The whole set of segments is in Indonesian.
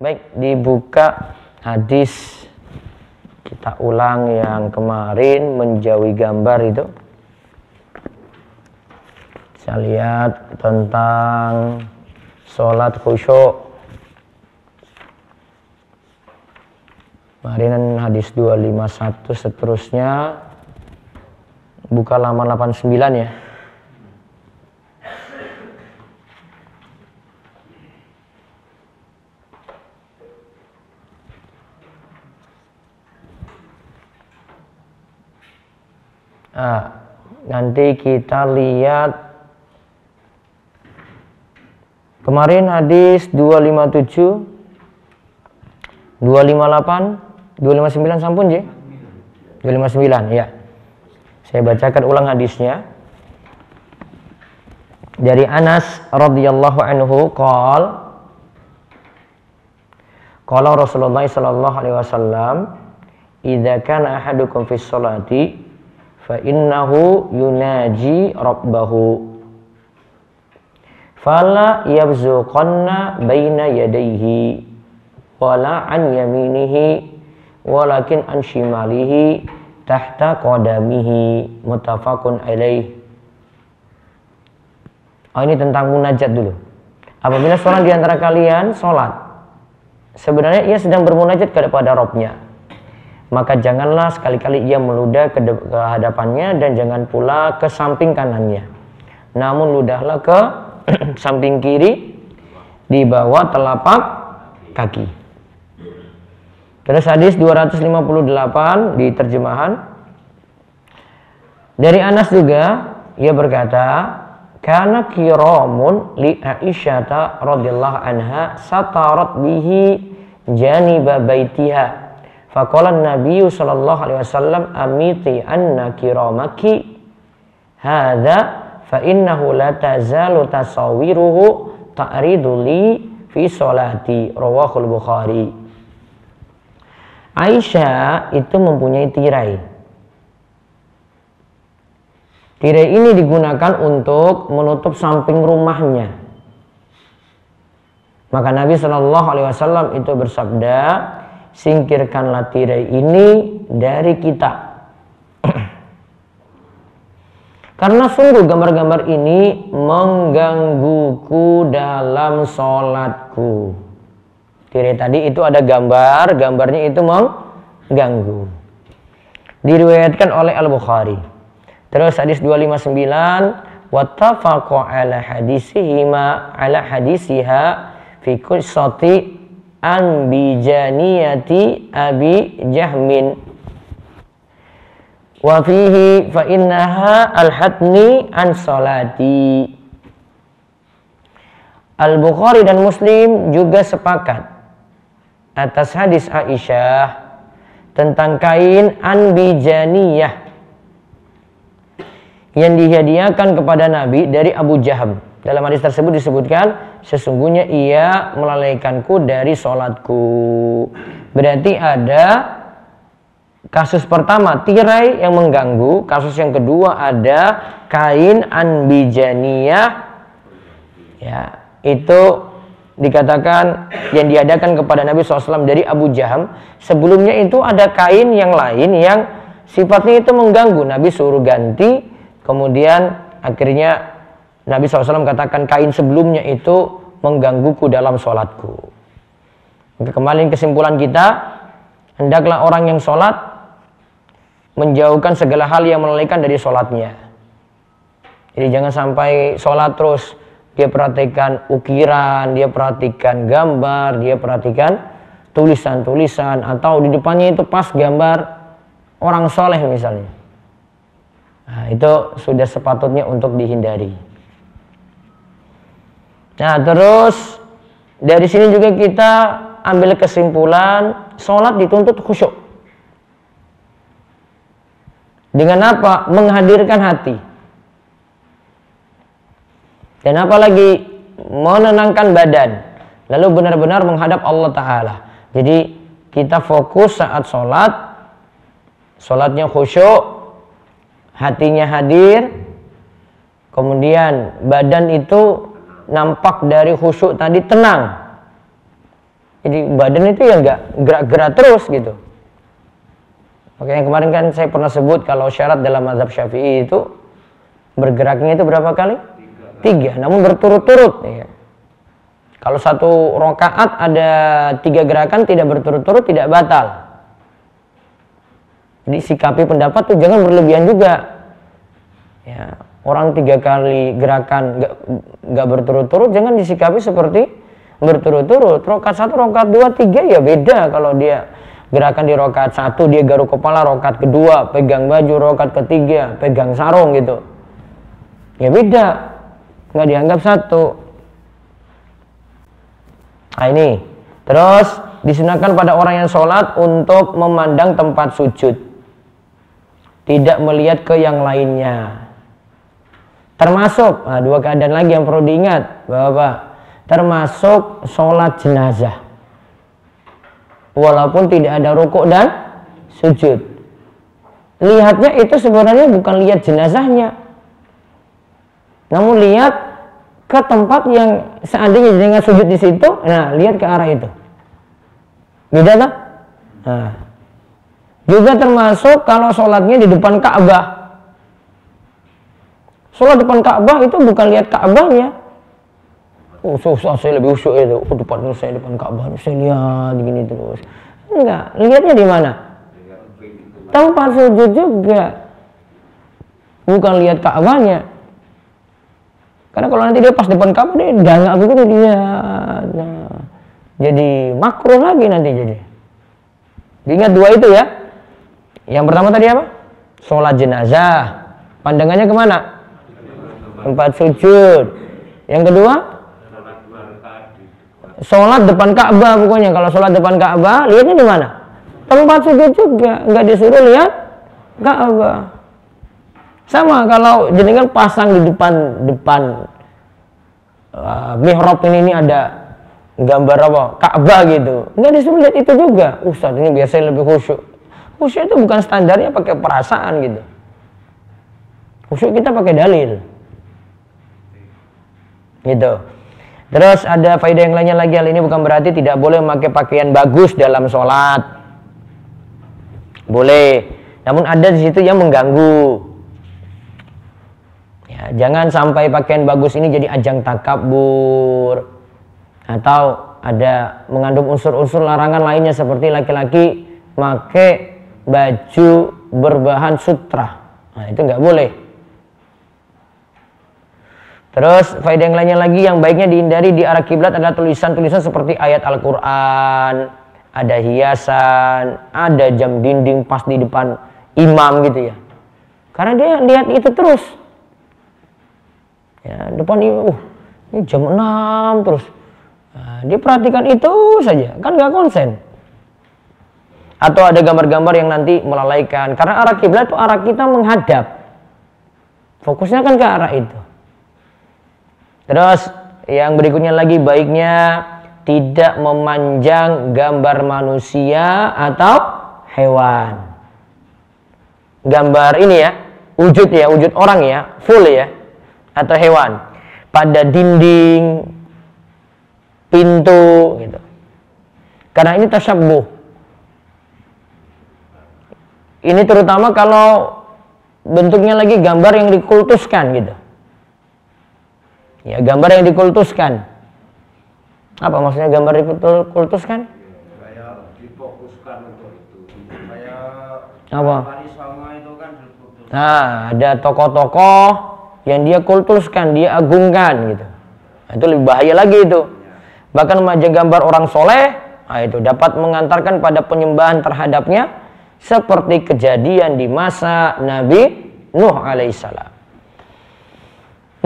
Baik, dibuka hadis. Kita ulang yang kemarin, menjauhi gambar itu. Saya lihat tentang sholat khusyuk. Kemarin hadis 251, seterusnya buka halaman 89 ya. Nanti kita lihat kemarin hadis 257, 258, 259 sampun je? 259 ya. Saya bacakan ulang hadisnya. Dari Anas radhiyallahu anhu qala Rasulullah sallallahu alaihi wasallam, "Idza kana ahadukum fi sholati fa innahu yunaji rabbahu fala yabzuqanna baina yadayhi wala an yaminihi walakin an shimalihi tahta qadamihi." Muttafaqun alaih. Ini tentang munajat dulu. Apabila seorang di antara kalian sholat, sebenarnya ia sedang bermunajat kepada Rabb-nya, maka janganlah sekali-kali ia meludah ke hadapannya dan jangan pula ke samping kanannya. Namun ludahlah ke samping kiri di bawah telapak kaki. Terus hadis 258 di terjemahan. Dari Anas juga, ia berkata, "Kana kiramun li Aisyata radhiyallahu anha satarat bihi janiba baitiha. Faqala an-nabiy sallallahu alaihi wasallam amiti anna kiramaki hadza fa innahu la tazalu tasawiruhu ta'ridu li fi sholati." Rawahul Bukhari. Aisyah itu mempunyai tirai. Tirai ini digunakan untuk menutup samping rumahnya. Maka Nabi sallallahu alaihi wasallam itu bersabda, "Singkirkanlah tirai ini dari kita." Karena sungguh gambar-gambar ini menggangguku dalam sholatku. Tirai tadi itu ada gambar, gambarnya itu mengganggu. Diriwayatkan oleh Al-Bukhari. Terus hadis 259, wattafaqu ala hadisihima ala hadisiha fi qissati an bijaniyati Abi Jahmin wa fihi fa innaha alhatni an salati. Al-Bukhari dan Muslim juga sepakat atas hadis Aisyah tentang kain anbijaniyah yang dihadiahkan kepada Nabi dari Abu Jaham. Dalam hadis tersebut disebutkan, sesungguhnya ia melalaikanku dari sholatku. Berarti ada kasus pertama, tirai yang mengganggu. Kasus yang kedua ada kain anbijaniyah. Ya, itu dikatakan yang diadakan kepada Nabi SAW dari Abu Jaham. Sebelumnya itu ada kain yang lain yang sifatnya itu mengganggu. Nabi suruh ganti, kemudian akhirnya Nabi SAW katakan kain sebelumnya itu menggangguku dalam sholatku. Kembali kesimpulan kita, hendaklah orang yang sholat menjauhkan segala hal yang melalaikan dari sholatnya. Jadi jangan sampai sholat terus dia perhatikan ukiran, dia perhatikan gambar, dia perhatikan tulisan-tulisan, atau di depannya itu pas gambar orang soleh misalnya. Nah, itu sudah sepatutnya untuk dihindari. Nah, terus dari sini juga kita ambil kesimpulan, sholat dituntut khusyuk. Dengan apa? Menghadirkan hati. Dan apalagi menenangkan badan, lalu benar-benar menghadap Allah Ta'ala. Jadi kita fokus saat sholat, sholatnya khusyuk, hatinya hadir, kemudian badan itu nampak dari khusyuk tadi tenang. Jadi badan itu ya nggak gerak-gerak terus gitu. Makanya kemarin kan saya pernah sebut kalau syarat dalam mazhab Syafi'i itu bergeraknya itu berapa kali? 3, namun berturut-turut. Ya. Kalau satu rakaat ada 3 gerakan tidak berturut-turut tidak batal. Jadi sikapi pendapat tuh jangan berlebihan juga. Ya, orang 3 kali gerakan nggak berturut-turut jangan disikapi seperti berturut-turut. Rakaat 1, rakaat 2, 3 ya beda. Kalau dia gerakan di rakaat 1 dia garuk kepala, rakaat kedua pegang baju, rakaat ketiga pegang sarung gitu. Ya beda. Nggak dianggap satu. Nah ini. Terus disunahkan pada orang yang sholat untuk memandang tempat sujud, tidak melihat ke yang lainnya. Termasuk, nah 2 keadaan lagi yang perlu diingat, Bapak. Termasuk sholat jenazah. Walaupun tidak ada rukuk dan sujud. Lihatnya itu sebenarnya bukan lihat jenazahnya. Namun lihat ke tempat yang seandainya dengan sujud di situ, nah lihat ke arah itu. Beda tak? Nah. Juga termasuk kalau sholatnya di depan Ka'bah. Sholat depan Ka'bah itu bukan lihat Ka'bahnya. Oh, saya lebih khusyuk itu. Oh, saya depan Ka'bah, saya lihat gini terus. Enggak, lihatnya di mana? Tempat sujud juga. Bukan lihat Ka'bahnya. Karena kalau nanti dia pas depan Ka'bah dia nggak begitu dia. Nah, jadi makruh lagi nanti jadi. Diingat 2 itu ya. Yang pertama tadi apa? Sholat jenazah. Pandangannya kemana? Tempat sujud. Yang kedua? Sholat depan Ka'bah pokoknya. Kalau sholat depan Ka'bah, lihatnya di mana? Tempat sujud juga. Nggak disuruh lihat Ka'bah. Sama kalau jenengan pasang di depan mihrab ini ada gambar apa? Ka'bah gitu. Nggak disuruh lihat itu juga. Ustaz ini biasanya lebih khusyuk. Khusyuk itu bukan standarnya pakai perasaan gitu. Khusyuk kita pakai dalil. Gitu. Terus ada faedah yang lainnya lagi. Hal ini bukan berarti tidak boleh memakai pakaian bagus dalam sholat. Boleh. Namun ada di situ yang mengganggu. Ya, jangan sampai pakaian bagus ini jadi ajang takabur atau ada mengandung unsur-unsur larangan lainnya seperti laki-laki pakai baju berbahan sutra. Nah, itu nggak boleh. Terus faedah yang lainnya lagi yang baiknya dihindari di arah kiblat adalah tulisan-tulisan seperti ayat Al-Quran, ada hiasan, ada jam dinding pas di depan imam gitu ya. Karena dia lihat itu terus. Ya, depan ini jam 6 terus. Nah, dia perhatikan itu saja, kan nggak konsen. Atau ada gambar-gambar yang nanti melalaikan. Karena arah kiblat itu arah kita menghadap. Fokusnya kan ke arah itu. Terus yang berikutnya lagi baiknya tidak memanjang gambar manusia atau hewan. Gambar ini ya, wujud orang ya, full ya. Atau hewan pada dinding, pintu gitu. Karena ini tasyabbuh. Ini terutama kalau bentuknya lagi gambar yang dikultuskan gitu. Ya, gambar yang dikultuskan. Apa maksudnya gambar dikultuskan? Kayak difokuskan untuk itu. Kayak apa? Parisama itu kan dikultuskan. Nah, ada tokoh-tokoh yang dia kultuskan, dia agungkan gitu. Nah, itu lebih bahaya lagi itu. Bahkan memajang gambar orang soleh, nah itu dapat mengantarkan pada penyembahan terhadapnya seperti kejadian di masa Nabi Nuh alaihissalam.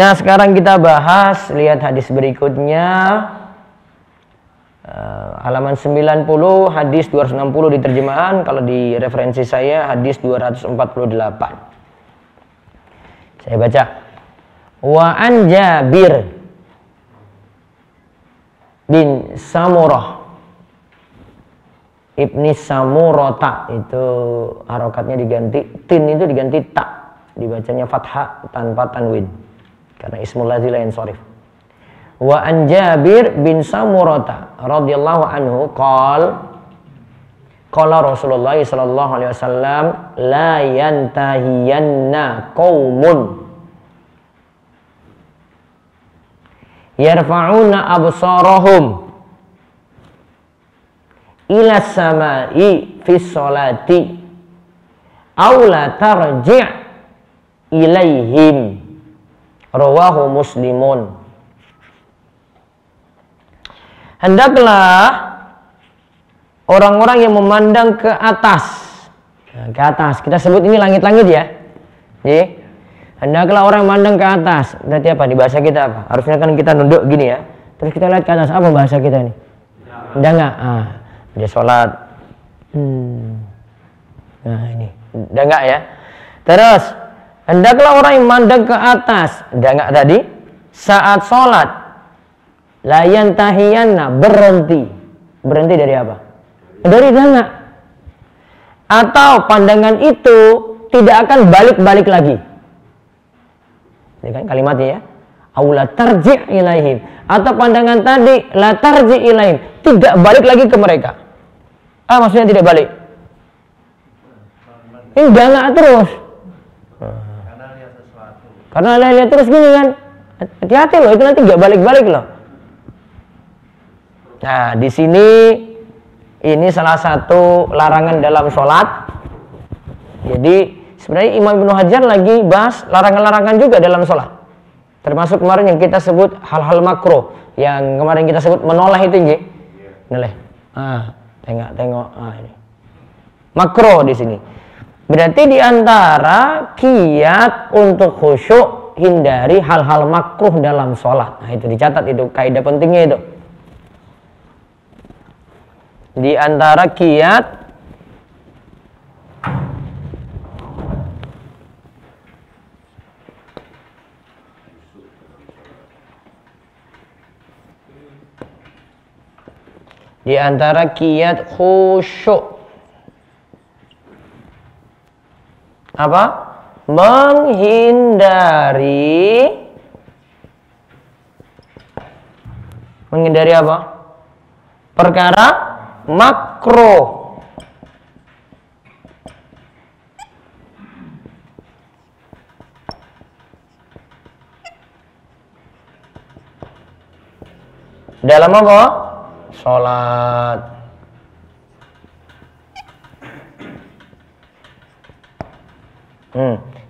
Nah sekarang kita bahas, lihat hadis berikutnya. Halaman 90, hadis 260 di terjemahan. Kalau di referensi saya hadis 248. Saya baca. Wa an Jabir bin Samurah Ibni Samurata, itu harokatnya diganti, tin itu diganti tak, dibacanya fathah tanpa tanwin karena ismul ladzi la yansharif. Wa an Jabir bin Samurata radhiyallahu anhu qala Rasulullah sallallahu alaihi wasallam la yantahiyanna qaumun yarfa'una absarahum ila samai fi sholati aw la tarji' ilaihim rawahu Muslimun. Hendaklah orang-orang yang memandang ke atas. Nah, ke atas. Kita sebut ini langit-langit ya. Jadi, hendaklah orang yang memandang ke atas. Berarti apa? Di bahasa kita apa? Harusnya kan kita nunduk gini ya. Terus kita lihat ke atas. Apa bahasa kita ini? Danga. Dia sholat. Nah ini. Danga ya. Terus, hendaklah orang yang memandang ke atas. Danga tadi. Saat sholat. La yantahiyanna, berhenti. Berhenti dari apa? Dari danga. Atau pandangan itu tidak akan balik-balik lagi. Ini kan kalimatnya ya. Aw la tarji' ilaihim. Atau pandangan tadi la tarji' ilaihim, tidak balik lagi ke mereka. Maksudnya tidak balik. Ini danga terus. Karena lihat sesuatu. Karena lihat terus gini kan. Hati-hati loh, itu nanti nggak balik-balik loh. Nah, di sini ini salah satu larangan dalam sholat. Jadi sebenarnya Imam Ibnu Hajar lagi bahas larangan-larangan juga dalam sholat. Termasuk kemarin yang kita sebut hal-hal makruh, yang kemarin kita sebut menoleh itu nggih. Menoleh. Tengok. Ini. Makruh di sini. Berarti di antara kiat untuk khusyuk hindari hal-hal makruh dalam sholat. Nah, itu dicatat, itu kaidah pentingnya itu. Di antara kiat khusyuk apa? Menghindari apa? Perkara makruh. Dalam apa? Sholat.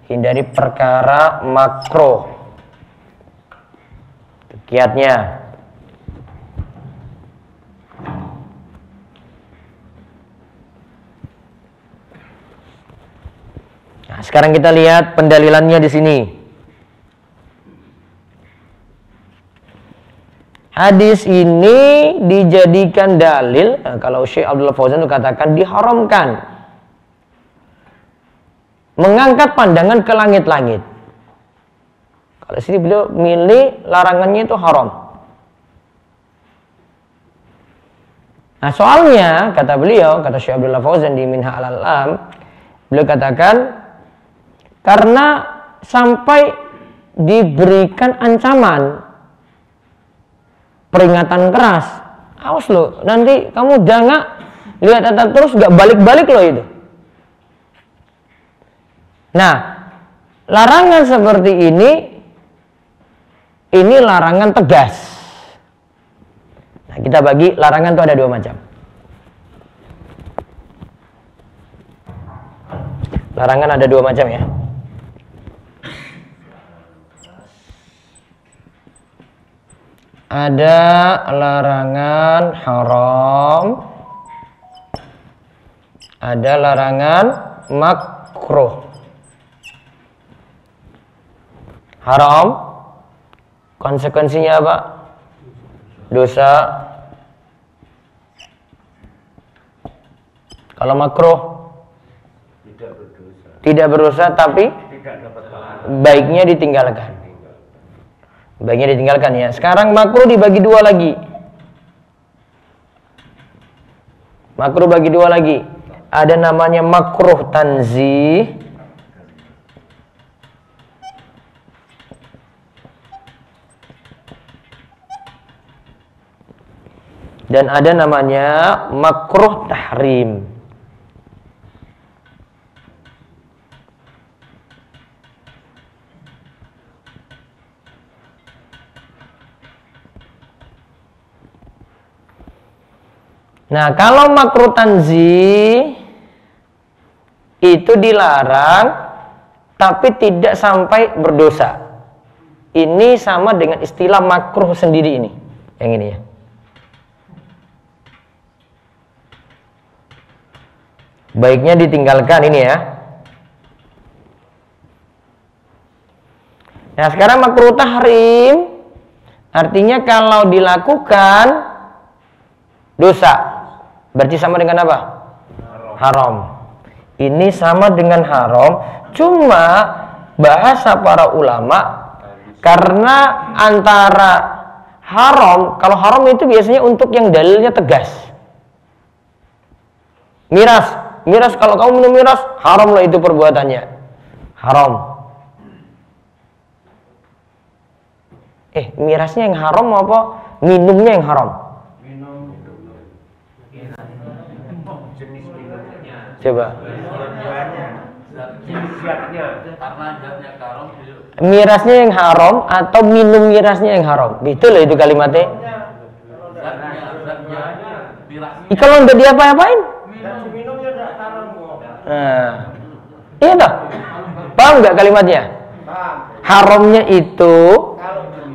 Hindari perkara makruh. Kiatnya. Nah, sekarang kita lihat pendalilannya di sini. Hadis ini dijadikan dalil, kalau Syekh Abdullah Fauzan itu katakan diharamkan mengangkat pandangan ke langit-langit. Kalau sini beliau milih larangannya itu haram. Nah, soalnya kata beliau, kata Syekh Abdullah Fauzan di Minha al-Alam, beliau katakan karena sampai diberikan ancaman, peringatan keras, awas lo, nanti kamu jangan lihat atap terus gak balik-balik lo itu. Nah, larangan seperti ini larangan tegas. Nah, kita bagi larangan itu ada dua macam. Larangan ada dua macam ya. Ada larangan haram, ada larangan makruh. Haram konsekuensinya apa? Dosa. Kalau makruh tidak berdosa tapi baiknya ditinggalkan. Baiknya ditinggalkan ya. Sekarang makruh dibagi dua lagi. Makruh bagi dua lagi. Ada namanya makruh tanzih. Dan ada namanya makruh tahrim. Nah, kalau makruh tanzih itu dilarang tapi tidak sampai berdosa. Ini sama dengan istilah makruh sendiri ini. Yang ini ya. Baiknya ditinggalkan ini ya. Nah, sekarang makruh tahrim artinya kalau dilakukan dosa. Berarti sama dengan apa? Haram. Ini sama dengan haram, cuma bahasa para ulama karena antara haram, kalau haram itu biasanya untuk yang dalilnya tegas. Miras kalau kamu minum miras, haram lah itu perbuatannya. Haram. Mirasnya yang haram apa minumnya yang haram? Coba. Mirasnya yang haram atau minum mirasnya yang haram? Gitu loh itu kalimatnya. Kalau nggak diapa-apain? Nah, iya toh? Paham nggak kalimatnya? Haramnya itu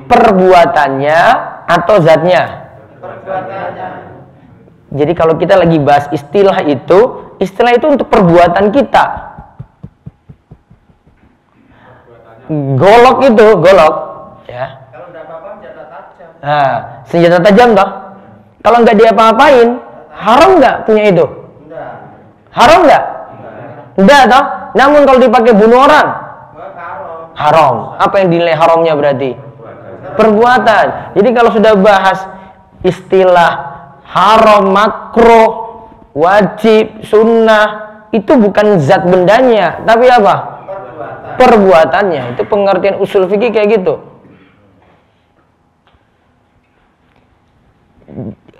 perbuatannya atau zatnya? Jadi kalau kita lagi bahas istilah itu untuk perbuatan kita. Golok itu, ya. Kalau enggak apa-apa senjata tajam. Nah, senjata tajam toh. Kalau nggak diapa-apain, haram nggak punya itu? Enggak. Haram nggak? Enggak toh. Namun kalau dipakai bunuh orang, haram. Apa yang dinilai haramnya berarti? Perbuatan. Jadi kalau sudah bahas istilah haram, makruh, wajib, sunnah, itu bukan zat bendanya, tapi apa? Perbuatannya. Itu pengertian usul fikih kayak gitu.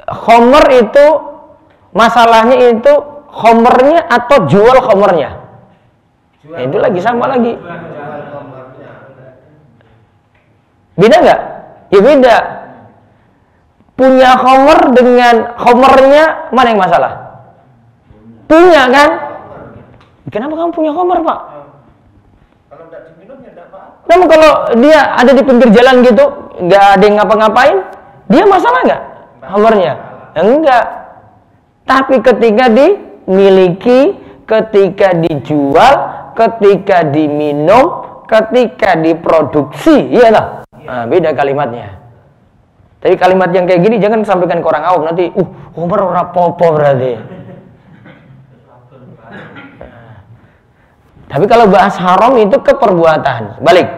Khomer itu masalahnya itu khomernya atau jual khomernya. Nah, itu lagi sama lagi. Beda nggak? Ya beda. Punya khomer dengan khomernya mana yang masalah? Punya kan? Kenapa kamu punya khomer, Pak? Kalau enggak diminum ya enggak apa-apa. Namun kalau dia ada di pinggir jalan gitu, nggak ada yang ngapa-ngapain, dia masalah nggak khomernya? Enggak. Tapi ketika dimiliki, ketika dijual, ketika diminum, ketika diproduksi, iya lah. Nah, beda kalimatnya. Tapi kalimat yang kayak gini jangan sampaikan ke orang awam, nanti Umar ora popo berarti. Tapi kalau bahas haram itu ke perbuatan. Balik.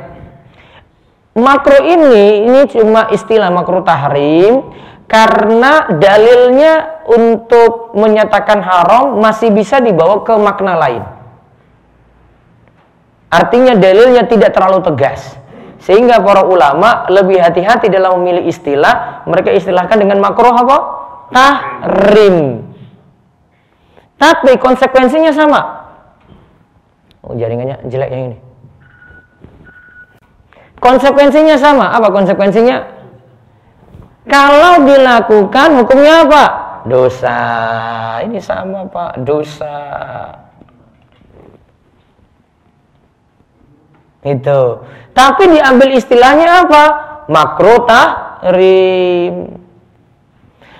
Makruh ini cuma istilah makruh tahrim karena dalilnya untuk menyatakan haram masih bisa dibawa ke makna lain. Artinya dalilnya tidak terlalu tegas. Sehingga para ulama lebih hati-hati dalam memilih istilah. Mereka istilahkan dengan makruh apa? Tahrim. Tapi konsekuensinya sama. Jaringannya jelek yang ini. Konsekuensinya sama. Apa konsekuensinya? Kalau dilakukan hukumnya apa? Dosa. Ini sama Pak, dosa. Itu. Tapi diambil istilahnya apa? Makruh tahrim.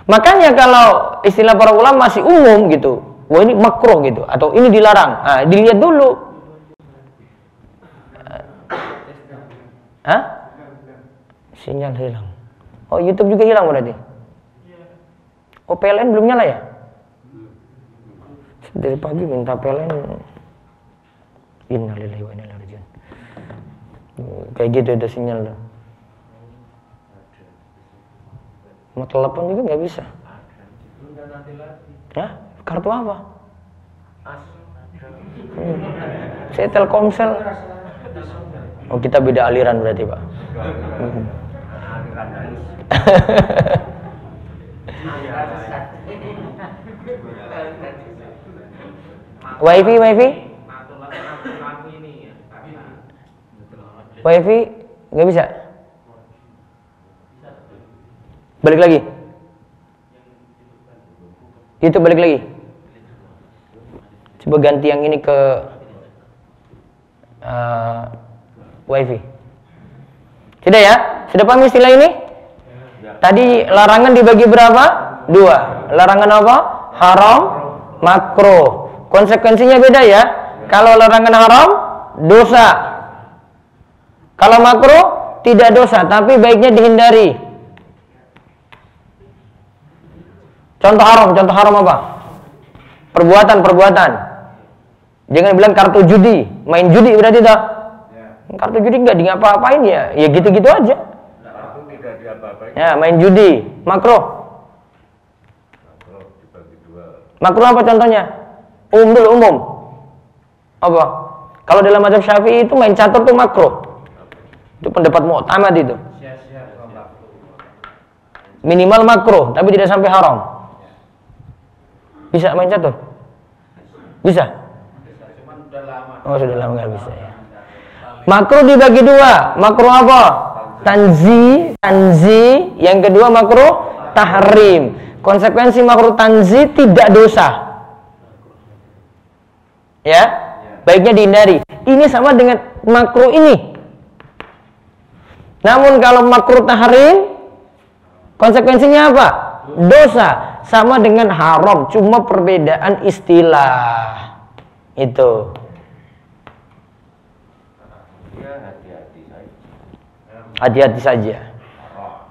Makanya kalau istilah para ulama masih umum gitu. Wah ini makruh gitu atau ini dilarang. Nah, dilihat dulu. Hah? Sinyal hilang. Oh, YouTube juga hilang berarti. Oh, PLN belum nyala ya? Dari pagi minta PLN. Innalillahi wa inna ilaihi raji'un. Kayak gitu ada sinyal tuh. Mau telepon juga nggak bisa. Ya, kartu apa? Saya Telkomsel. Oh, kita beda aliran berarti, Pak. Wifi nggak bisa. Balik lagi. Itu balik lagi. Coba ganti yang ini ke Wifi. Sudah ya? Sudah paham istilah ini? Tadi larangan dibagi berapa? 2. Larangan apa? Haram, makruh. Konsekuensinya beda ya. Kalau larangan haram, dosa. Kalau makruh, tidak dosa, tapi baiknya dihindari. Contoh haram apa? Perbuatan. Jangan bilang kartu judi, main judi berarti dah. Kartu judi nggak di ngapa-apain ya gitu-gitu aja. Ya, main judi, makruh. Makruh apa contohnya? Umum. Apa? Kalau dalam mazhab Syafi'i itu main catur tuh makruh. Itu pendapat mu'tamad itu. Minimal makruh, tapi tidak sampai haram. Bisa main catur? Bisa? Oh, sudah lama nggak bisa ya. Makruh dibagi 2. Makruh apa? Tanzi. Yang kedua makruh tahrim. Konsekuensi makruh tanzi tidak dosa. Ya, baiknya dihindari. Ini sama dengan makruh ini. Namun kalau makruh tahrim, konsekuensinya apa? Dosa. Sama dengan haram, cuma perbedaan istilah. Itu. Hati-hati saja.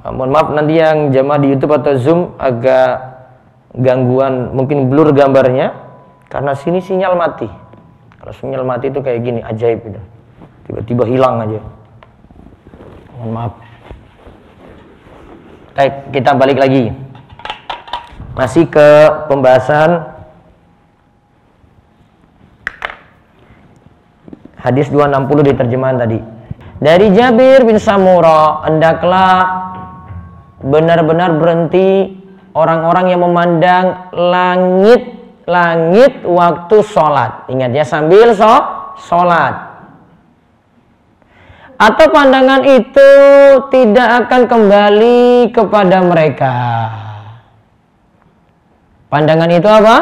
Mohon maaf nanti yang jamaah di YouTube atau Zoom agak gangguan, mungkin blur gambarnya karena sini sinyal mati. Kalau sinyal mati itu kayak gini, ajaib itu. Tiba-tiba hilang aja. Mohon maaf. Baik, kita balik lagi. Masih ke pembahasan hadis 260 di terjemahan tadi. Dari Jabir bin Samurah, hendaklah benar-benar berhenti orang-orang yang memandang langit waktu sholat. Ingat ya, sambil sholat. Atau pandangan itu tidak akan kembali kepada mereka. Pandangan itu apa?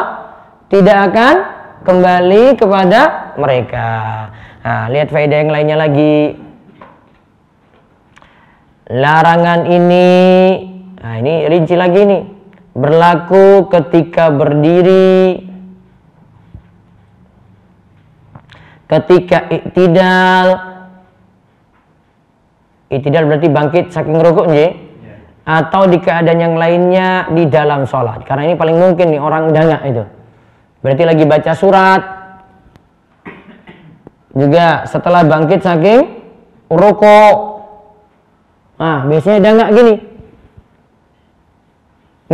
Tidak akan kembali kepada mereka. Nah, lihat faedah yang lainnya lagi. Larangan ini, nah ini rinci lagi nih, berlaku ketika berdiri, ketika iktidal berarti bangkit saking rukuk nih, atau di keadaan yang lainnya di dalam sholat. Karena ini paling mungkin nih orang dangak itu, berarti lagi baca surat, juga setelah bangkit saking rukuk. Nah, biasanya dangak gini.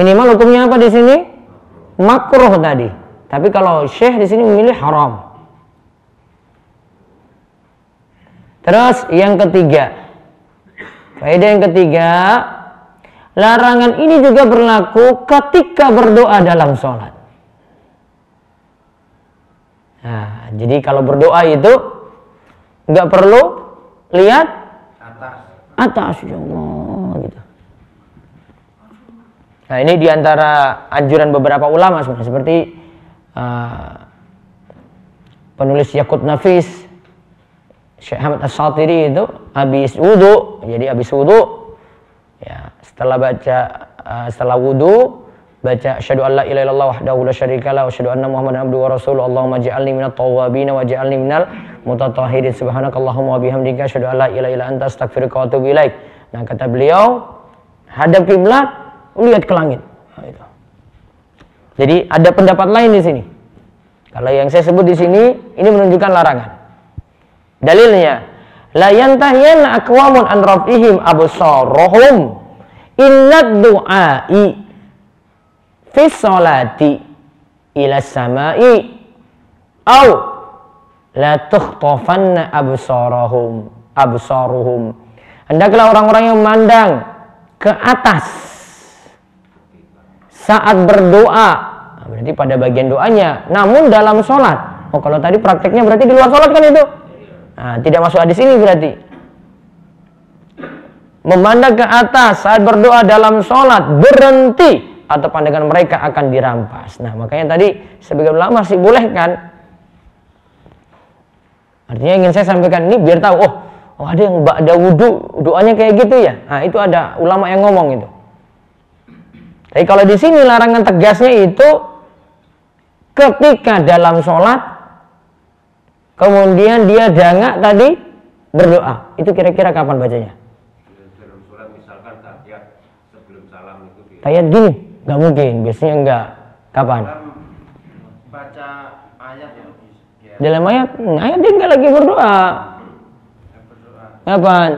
Minimal hukumnya apa di sini? Makruh tadi. Tapi kalau Syekh di sini memilih haram. Terus yang ketiga. Faedah yang ketiga, larangan ini juga berlaku ketika berdoa dalam sholat. Nah, jadi kalau berdoa itu nggak perlu lihat atas ya Allah gitu. Nah, ini diantara anjuran beberapa ulama seperti penulis Yaqut Nafis Syekh Ahmad As-Satiri itu habis wudu. Jadi habis wudu ya, setelah wudu baca asyhadu alla ilaha illallah wahdahu la syarikalah wa asyhadu anna muhammadan abduhu wa rasuluhu allahumma ij'alni minat tawwabin wa ij'alni minal mutatahhirin subhanakallahumma wa bihamdika asyhadu an la ilaha illa anta astaghfiruka wa atubu ilaik. Nah, kata beliau, hadap kiblat, lihat ke langit. Nah, itu. Jadi ada pendapat lain di sini. Kalau yang saya sebut di sini ini menunjukkan larangan. Dalilnya, la yantahiyanna aqwamun an raf'ihim absarahum innad du'ai fi sholati ila samai au la tukhtafanna absaruhum. Hendaklah orang-orang yang memandang ke atas saat berdoa. Nah, berarti pada bagian doanya, namun dalam sholat Oh, kalau tadi prakteknya berarti di luar sholat kan itu? Nah, tidak masuk hadis ini berarti. Memandang ke atas saat berdoa dalam sholat, berhenti, atau pandangan mereka akan dirampas. Nah, makanya tadi sebagian ulama masih boleh kan? Artinya ingin saya sampaikan ini biar tahu, oh ada yang ba'da wudu doanya kayak gitu ya. Nah, itu ada ulama yang ngomong itu. Tapi kalau di sini larangan tegasnya itu ketika dalam sholat, kemudian dia dangak tadi berdoa. Itu kira-kira kapan bacanya? Dalam sholat misalkan tahiyat sebelum salam itu. Tahiyat gini? Nggak mungkin, biasanya enggak. Kapan? Baca ayat yang Dalam ayat dia nggak lagi berdoa. Kapan?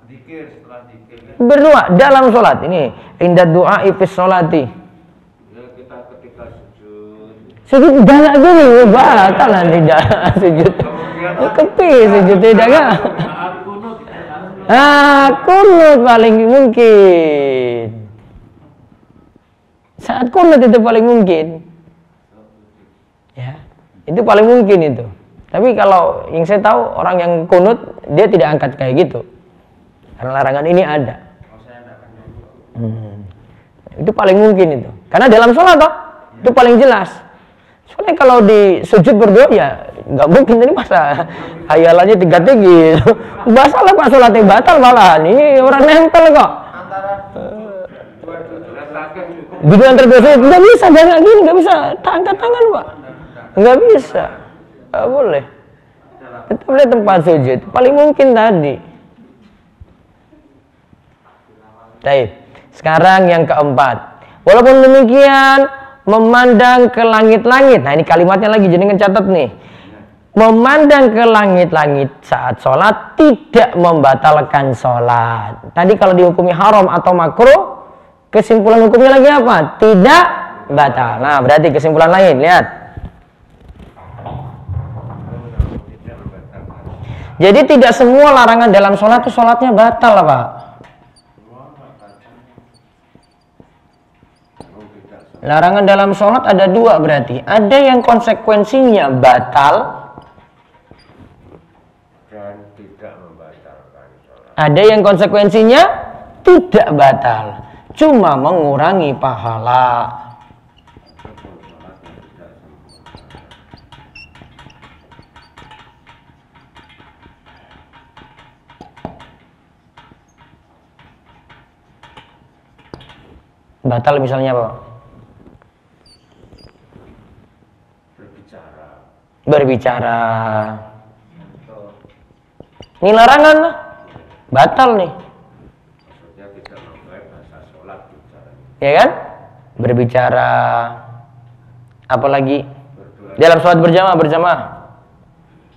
Zikir, setelah zikir. Berdoa dalam sholat ini. Indah doa ifis sholati. Ya, kita ketika sujud. Sujud dangak gini, batal nanti sujud. Kepi sujud tidak nggak? Kunut paling mungkin. Saat kunut itu paling mungkin. Ya, itu paling mungkin itu. Tapi kalau yang saya tahu orang yang kunut dia tidak angkat kayak gitu. Karena larangan ini ada. Itu paling mungkin itu. Karena dalam sholat toh, itu paling jelas. Soalnya kalau di sujud berdoa ya nggak mungkin ini masa hayalannya tinggi. Basalah Pak sholatnya batal malahan. Ini orang nempel kok. Gitu yang terbiasa nggak bisa jangan gini, nggak bisa angkat tangan Pak, nggak bisa, nggak boleh. Tetap lihat tempat sujud paling mungkin tadi. Baik, sekarang yang keempat. Walaupun demikian memandang ke langit-langit. Nah ini kalimatnya lagi jadi ngecatat nih. Memandang ke langit-langit saat sholat tidak membatalkan sholat. Tadi kalau dihukumi haram atau makruh, kesimpulan hukumnya lagi apa? Tidak batal. Nah, berarti kesimpulan lain, lihat. Jadi tidak semua larangan dalam sholat itu sholatnya batal, Pak. Larangan dalam sholat ada dua berarti. Ada yang konsekuensinya batal. Dan tidak membatalkan sholat. Ada yang konsekuensinya tidak batal. Cuma mengurangi pahala. Batal misalnya apa? Berbicara. Ini larangan lah. Batal nih. Maksudnya tidak membaik bahasa sholat bicara. Ya kan? Berbicara. Apalagi Berdoa. dalam sholat berjamaah.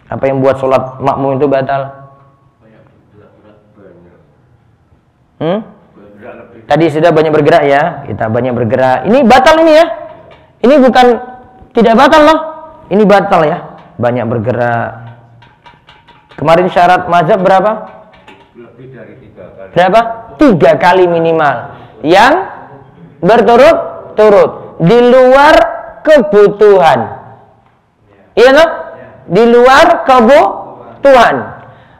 Apa yang buat sholat makmum itu batal? Tadi sudah banyak bergerak ya. Kita banyak bergerak. Ini batal ini ya. Ini bukan tidak batal loh. Ini batal ya. Banyak bergerak. Kemarin syarat mazhab berapa? Lebih dari 3 kali. Berapa? 3 kali minimal. Yang berturut-turut di luar kebutuhan. Iya toh? Di luar kebutuhan.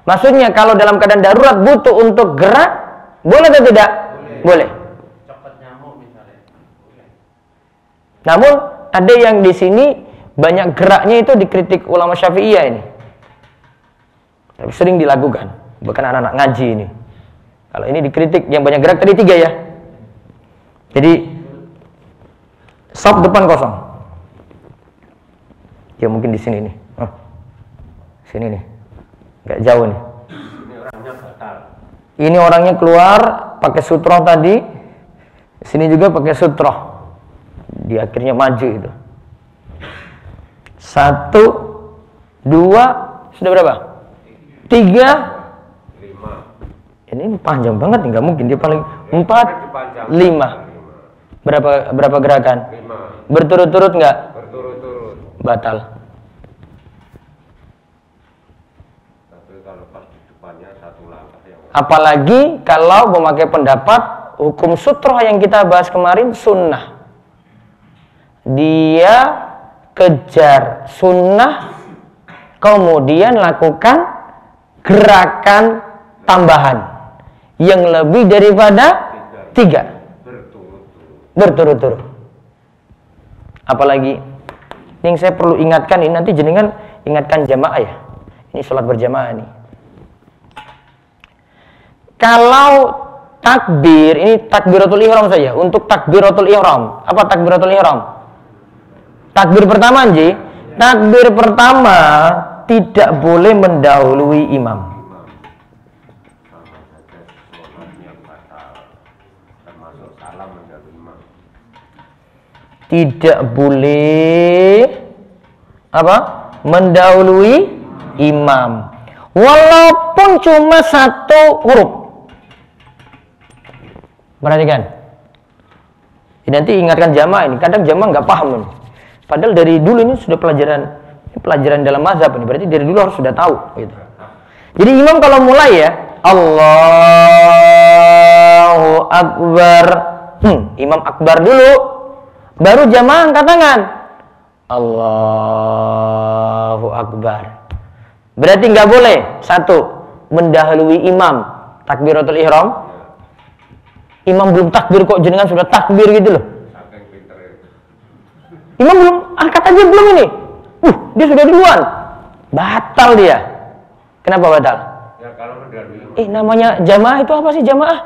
Maksudnya kalau dalam keadaan darurat butuh untuk gerak, boleh atau tidak? Boleh. Copot nyamuk misalnya. Namun ada yang di sini banyak geraknya itu dikritik ulama Syafi'iyah ini. Tapi sering dilakukan, bahkan anak-anak ngaji ini. Kalau ini dikritik yang banyak gerak tadi 3 ya. Jadi sop depan kosong. Ya mungkin di sini nih. Sini nih. Nggak jauh nih. Ini orangnya batal. Ini orangnya keluar pakai sutroh tadi. Sini juga pakai sutroh. Di akhirnya maju itu. 1, 2, sudah berapa? 3, 5. ini panjang banget nih, nggak mungkin dia paling 4, 5. Berapa gerakan? 5. Berturut-turut nggak? Berturut-turut. Batal. Tapi kalau pas di depannya 1 langkah yang Apalagi kalau memakai pendapat hukum sutroh yang kita bahas kemarin sunnah. Dia kejar sunnah, kemudian lakukan gerakan tambahan yang lebih daripada 3 berturut-turut. Apalagi yang saya perlu ingatkan ini, nanti jenengan ingatkan jamaah ya. Ini sholat berjamaah nih. Kalau takbir, ini takbiratul ihram saja. Untuk takbiratul ihram, apa takbiratul ihram? Takbir pertama, Ji. Takbir pertama tidak boleh mendahului imam. Tidak boleh apa? Mendahului imam. Walaupun cuma 1 huruf. Perhatikan. Nanti ingatkan jamaah ini. Kadang jamaah nggak paham ini. Padahal dari dulu ini sudah pelajaran dalam mazhab ini. Berarti dari dulu harus sudah tahu. Gitu. Jadi imam kalau mulai ya, Allahu Akbar. Imam Akbar dulu. Baru jamaah angkat tangan. Allahu Akbar. Berarti nggak boleh. 1, mendahului imam. Takbiratul ihram. Imam belum takbir kok jenengan sudah takbir gitu loh. Imam belum angkat aja belum ini. Dia sudah duluan. Batal dia. Kenapa batal? Ya kalau mendahului. Namanya jamaah itu apa sih jamaah?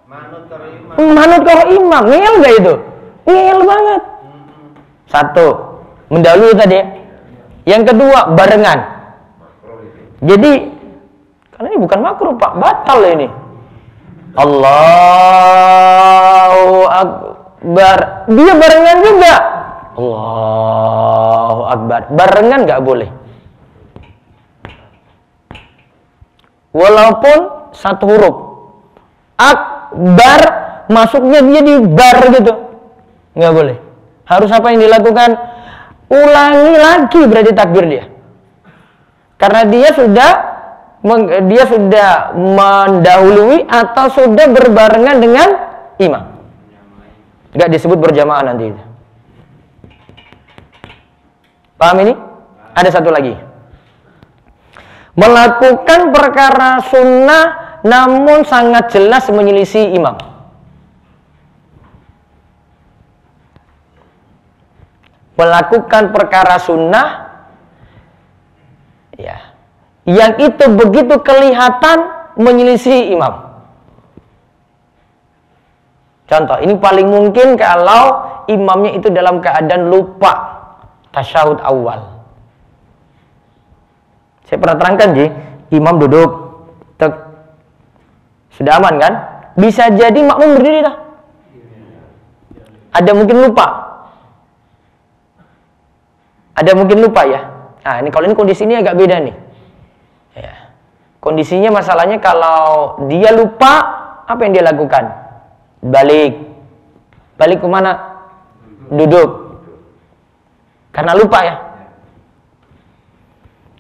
Manut ke imam. Manut ke imam. Ngeyel nggak itu? Ngeyel banget. 1, mendahului tadi. Yang kedua, barengan. Jadi karena ini bukan makruh Pak, batal ini. Allahu Akbar. Dia barengan juga. Allahu Akbar. Barengan nggak boleh. Walaupun 1 huruf. Akbar masuknya dia di bar gitu. Nggak boleh. Harus apa yang dilakukan? Ulangi lagi berarti takbir dia. Karena dia sudah mendahului atau sudah berbarengan dengan imam. Enggak disebut berjamaah nanti. Paham ini? Ada satu lagi. Melakukan perkara sunnah namun sangat jelas menyelisih imam. Melakukan perkara sunnah ya, yang itu begitu kelihatan menyelisih imam. Contoh, ini paling mungkin kalau imamnya itu dalam keadaan lupa tasyahud awal. Saya pernah terangkan, Ji, imam duduk, sudah aman kan? Bisa jadi makmum berdiri dah. Ada mungkin lupa. Ada mungkin lupa ya. Nah, ini kalau ini kondisi ini agak beda nih. Ya. Kondisinya masalahnya kalau dia lupa, apa yang dia lakukan? Balik kemana? Duduk. Karena lupa ya.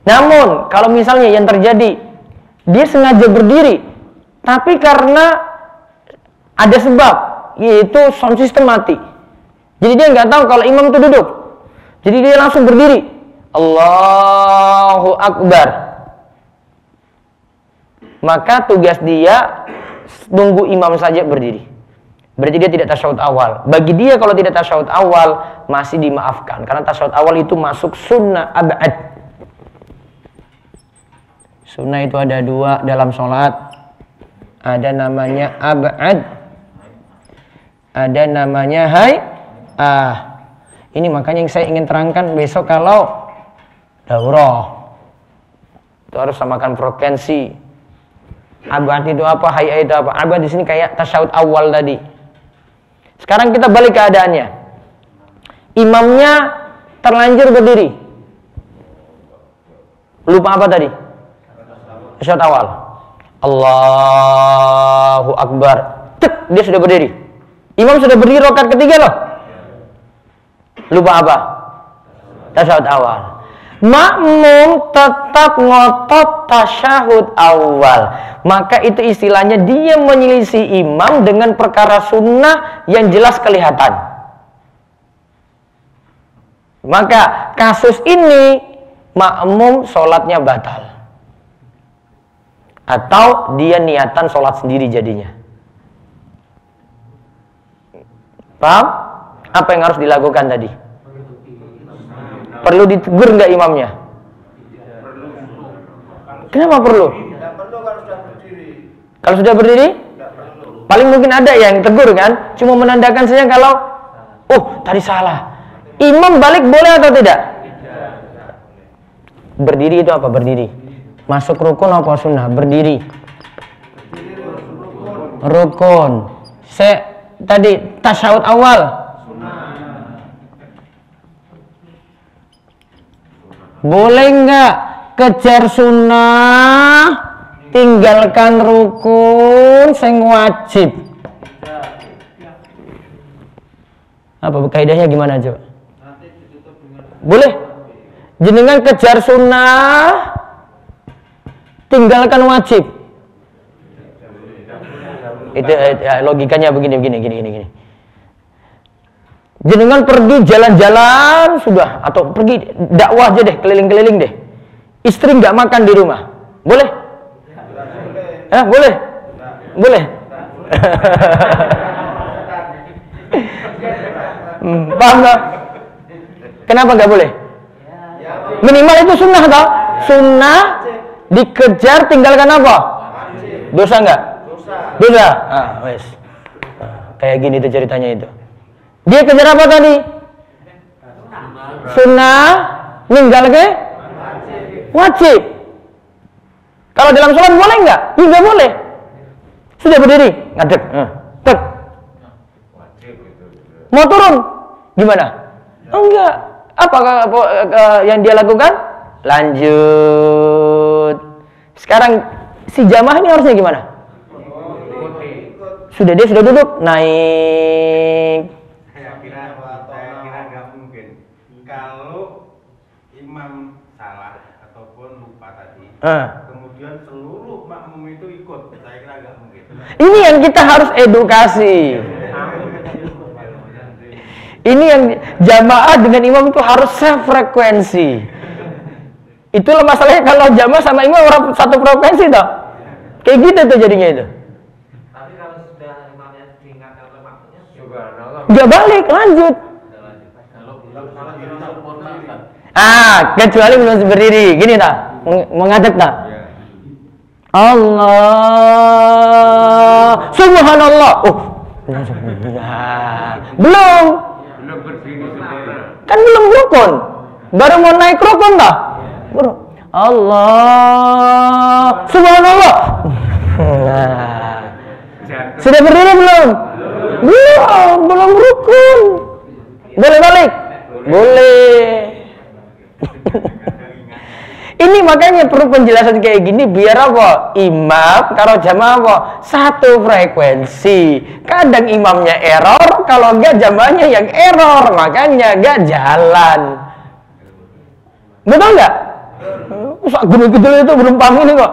Namun kalau misalnya yang terjadi dia sengaja berdiri, tapi karena ada sebab, yaitu sound system mati. Jadi dia nggak tahu kalau imam itu duduk. Jadi dia langsung berdiri. Allahu Akbar. Maka tugas dia tunggu imam saja berdiri. Berarti dia tidak tasyahud awal. Bagi dia kalau tidak tasyahud awal masih dimaafkan. Karena tasyahud awal itu masuk sunnah ab'ad. Sunnah itu ada 2 dalam sholat. Ada namanya ab'ad. Ada namanya Ini makanya yang saya ingin terangkan besok kalau daurah. Itu harus samakan frekuensi. Abad itu apa, hayya itu apa? Abad di sini kayak tasyahud awal tadi. Sekarang kita balik keadaannya. Imamnya terlanjur berdiri. Lupa apa tadi? Tasyahud awal. Allahu Akbar. Dia sudah berdiri. Imam sudah berdiri rakaat ketiga loh. Lupa apa? Tasyahud awal. Makmum tetap ngotot tasyahud awal. Maka itu istilahnya dia menyelisih imam dengan perkara sunnah yang jelas kelihatan. Maka kasus ini makmum sholatnya batal. Atau dia niatan sholat sendiri jadinya. Paham? Apa yang harus dilakukan tadi? Perlu ditegur nggak imamnya? Kenapa perlu? Tidak perlu kalau sudah berdiri. Kalau sudah berdiri? Paling mungkin ada yang tegur kan? Cuma menandakan saja kalau tadi salah. Imam balik boleh atau tidak? Berdiri itu apa? Berdiri. Masuk rukun apa sunnah? Berdiri. Rukun. Tadi tasyahud awal. Boleh nggak kejar sunnah, tinggalkan rukun sing wajib? Apa kaidahnya gimana coba? Boleh? Jenengan kejar sunnah, tinggalkan wajib. Itu logikanya begini. Jenengan pergi jalan-jalan sudah, atau pergi dakwah aja deh, keliling-keliling deh. Istri nggak makan di rumah, boleh? Boleh? Boleh? Paham nggak? Kenapa nggak boleh? Minimal itu sunnah tau? Sunnah dikejar, tinggalkan apa? Dosa nggak? Dosa. Wes. Kayak gini tuh ceritanya itu. Dia kejar apa tadi? Sunnah, ninggal ke? Wajib. Kalau dalam sholat boleh nggak? Ya nggak boleh. Sudah berdiri, ngadep, tek. Mau turun, gimana? Enggak. Apa yang dia lakukan? Lanjut. Sekarang si jamaah ini harusnya gimana? Dia sudah duduk, naik. Saya kira nggak mungkin. Kalau imam salah ataupun lupa tadi, kemudian seluruh makmum itu ikut, saya kira nggak mungkin. Ini yang kita harus edukasi. Ini yang jamaah dengan imam itu harus sefrekuensi. Itulah masalahnya kalau jamaah sama imam orang satu frekuensi toh. Kayak gitu tuh jadinya itu. Tapi kalau sudah imamnya diingatkan oleh makmumnya, Nggak balik, lanjut. Kecuali belum berdiri. Gini tak? Mengadep tak? Allah, subhanallah. Belum. Kan belum rukun. Baru mau naik rukun tak? Allah, subhanallah. Sudah berdiri belum? Belum rukun. Boleh balik? Boleh. Ini makanya perlu penjelasan kayak gini biar apa? Imam kalau jamaah apa? Satu frekuensi. Kadang imamnya error, kalau enggak jamaahnya yang error, makanya enggak jalan. Betul enggak? Guru kecil itu belum paham ini kok.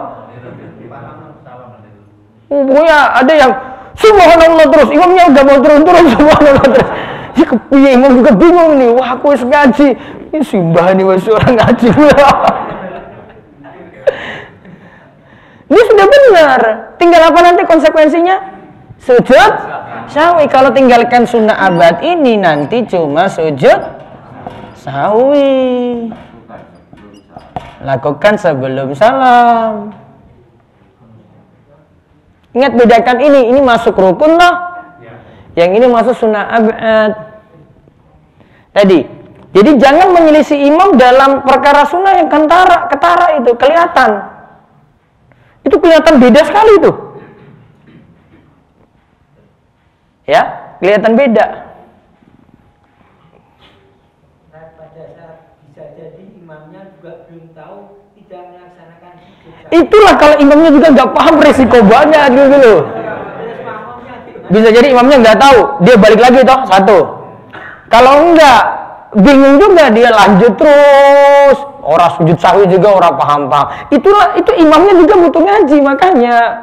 Pokoknya ada yang subhanallah terus, imamnya udah mau turun-turun subhanallah terus. Ya kepiye imam juga bingung nih. Wah, aku wis ngaji. Ini simbah nih wis orang ngaji. Ini sudah benar. Tinggal apa nanti konsekuensinya? Sujud sahwi. Kalau tinggalkan sunnah abad ini nanti cuma sujud sahwi. Lakukan sebelum salam. Ingat bedakan ini masuk rukun loh. Yang ini masuk sunnah abad. Tadi. Jadi jangan menyelisih imam dalam perkara sunnah yang ketara itu kelihatan. Itu kelihatan beda sekali itu. Ya, kelihatan beda. Nah, pada saat bisa jadi imamnya juga belum tahu, tidak melaksanakan sujud. Itulah kalau imamnya juga nggak paham resiko banyak gitu. Bisa jadi imamnya nggak tahu, dia balik lagi toh satu. Kalau enggak, bingung juga dia lanjut terus. Orang sujud sahwi juga orang paham-paham. Itu imamnya juga butuh ngaji, makanya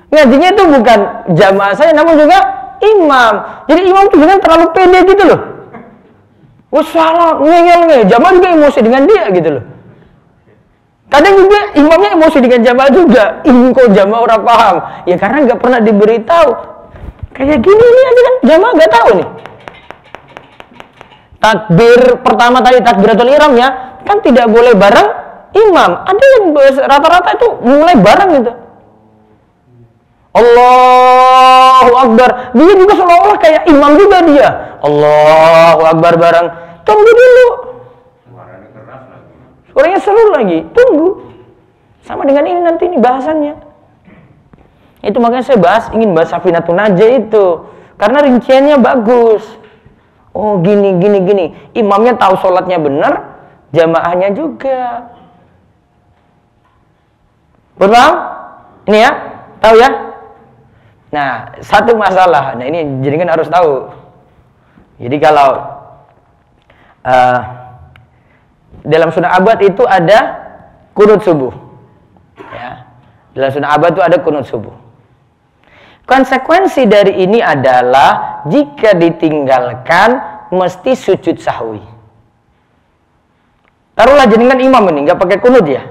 ngajinya itu bukan jamaah saya namun juga imam. Jadi imam itu jangan terlalu pede gitu loh. Wah salah, ngeyel, jamaah juga emosi dengan dia gitu loh. Kadang juga imamnya emosi dengan jamaah juga. Kok jamaah orang paham? Ya karena nggak pernah diberitahu. Kayak gini ini aja kan jamaah nggak tahu nih. Takbir pertama tadi takbiratul ihram ya, kan tidak boleh bareng imam. Ada yang rata-rata itu mulai bareng gitu. Allahu Akbar. Dia juga seolah-olah kayak imam juga dia. Allahu Akbar bareng. Tunggu dulu. Suaranya keras lagi. Suaranya seru lagi. Tunggu. Sama dengan ini nanti ini bahasannya. Itu makanya saya ingin bahas Safinatun Najah itu. Karena rinciannya bagus. Oh gini. Imamnya tahu sholatnya benar, jamaahnya juga. Paham? Ini ya? Tahu ya? Nah, satu masalah. Nah, ini jenengan harus tahu. Jadi kalau dalam sunnah abad itu ada kunut subuh. Ya. Dalam sunnah abad itu ada kunut subuh. Konsekuensi dari ini adalah jika ditinggalkan mesti sujud sahwi. Taruhlah jenengan imam ini nggak pakai kunut ya.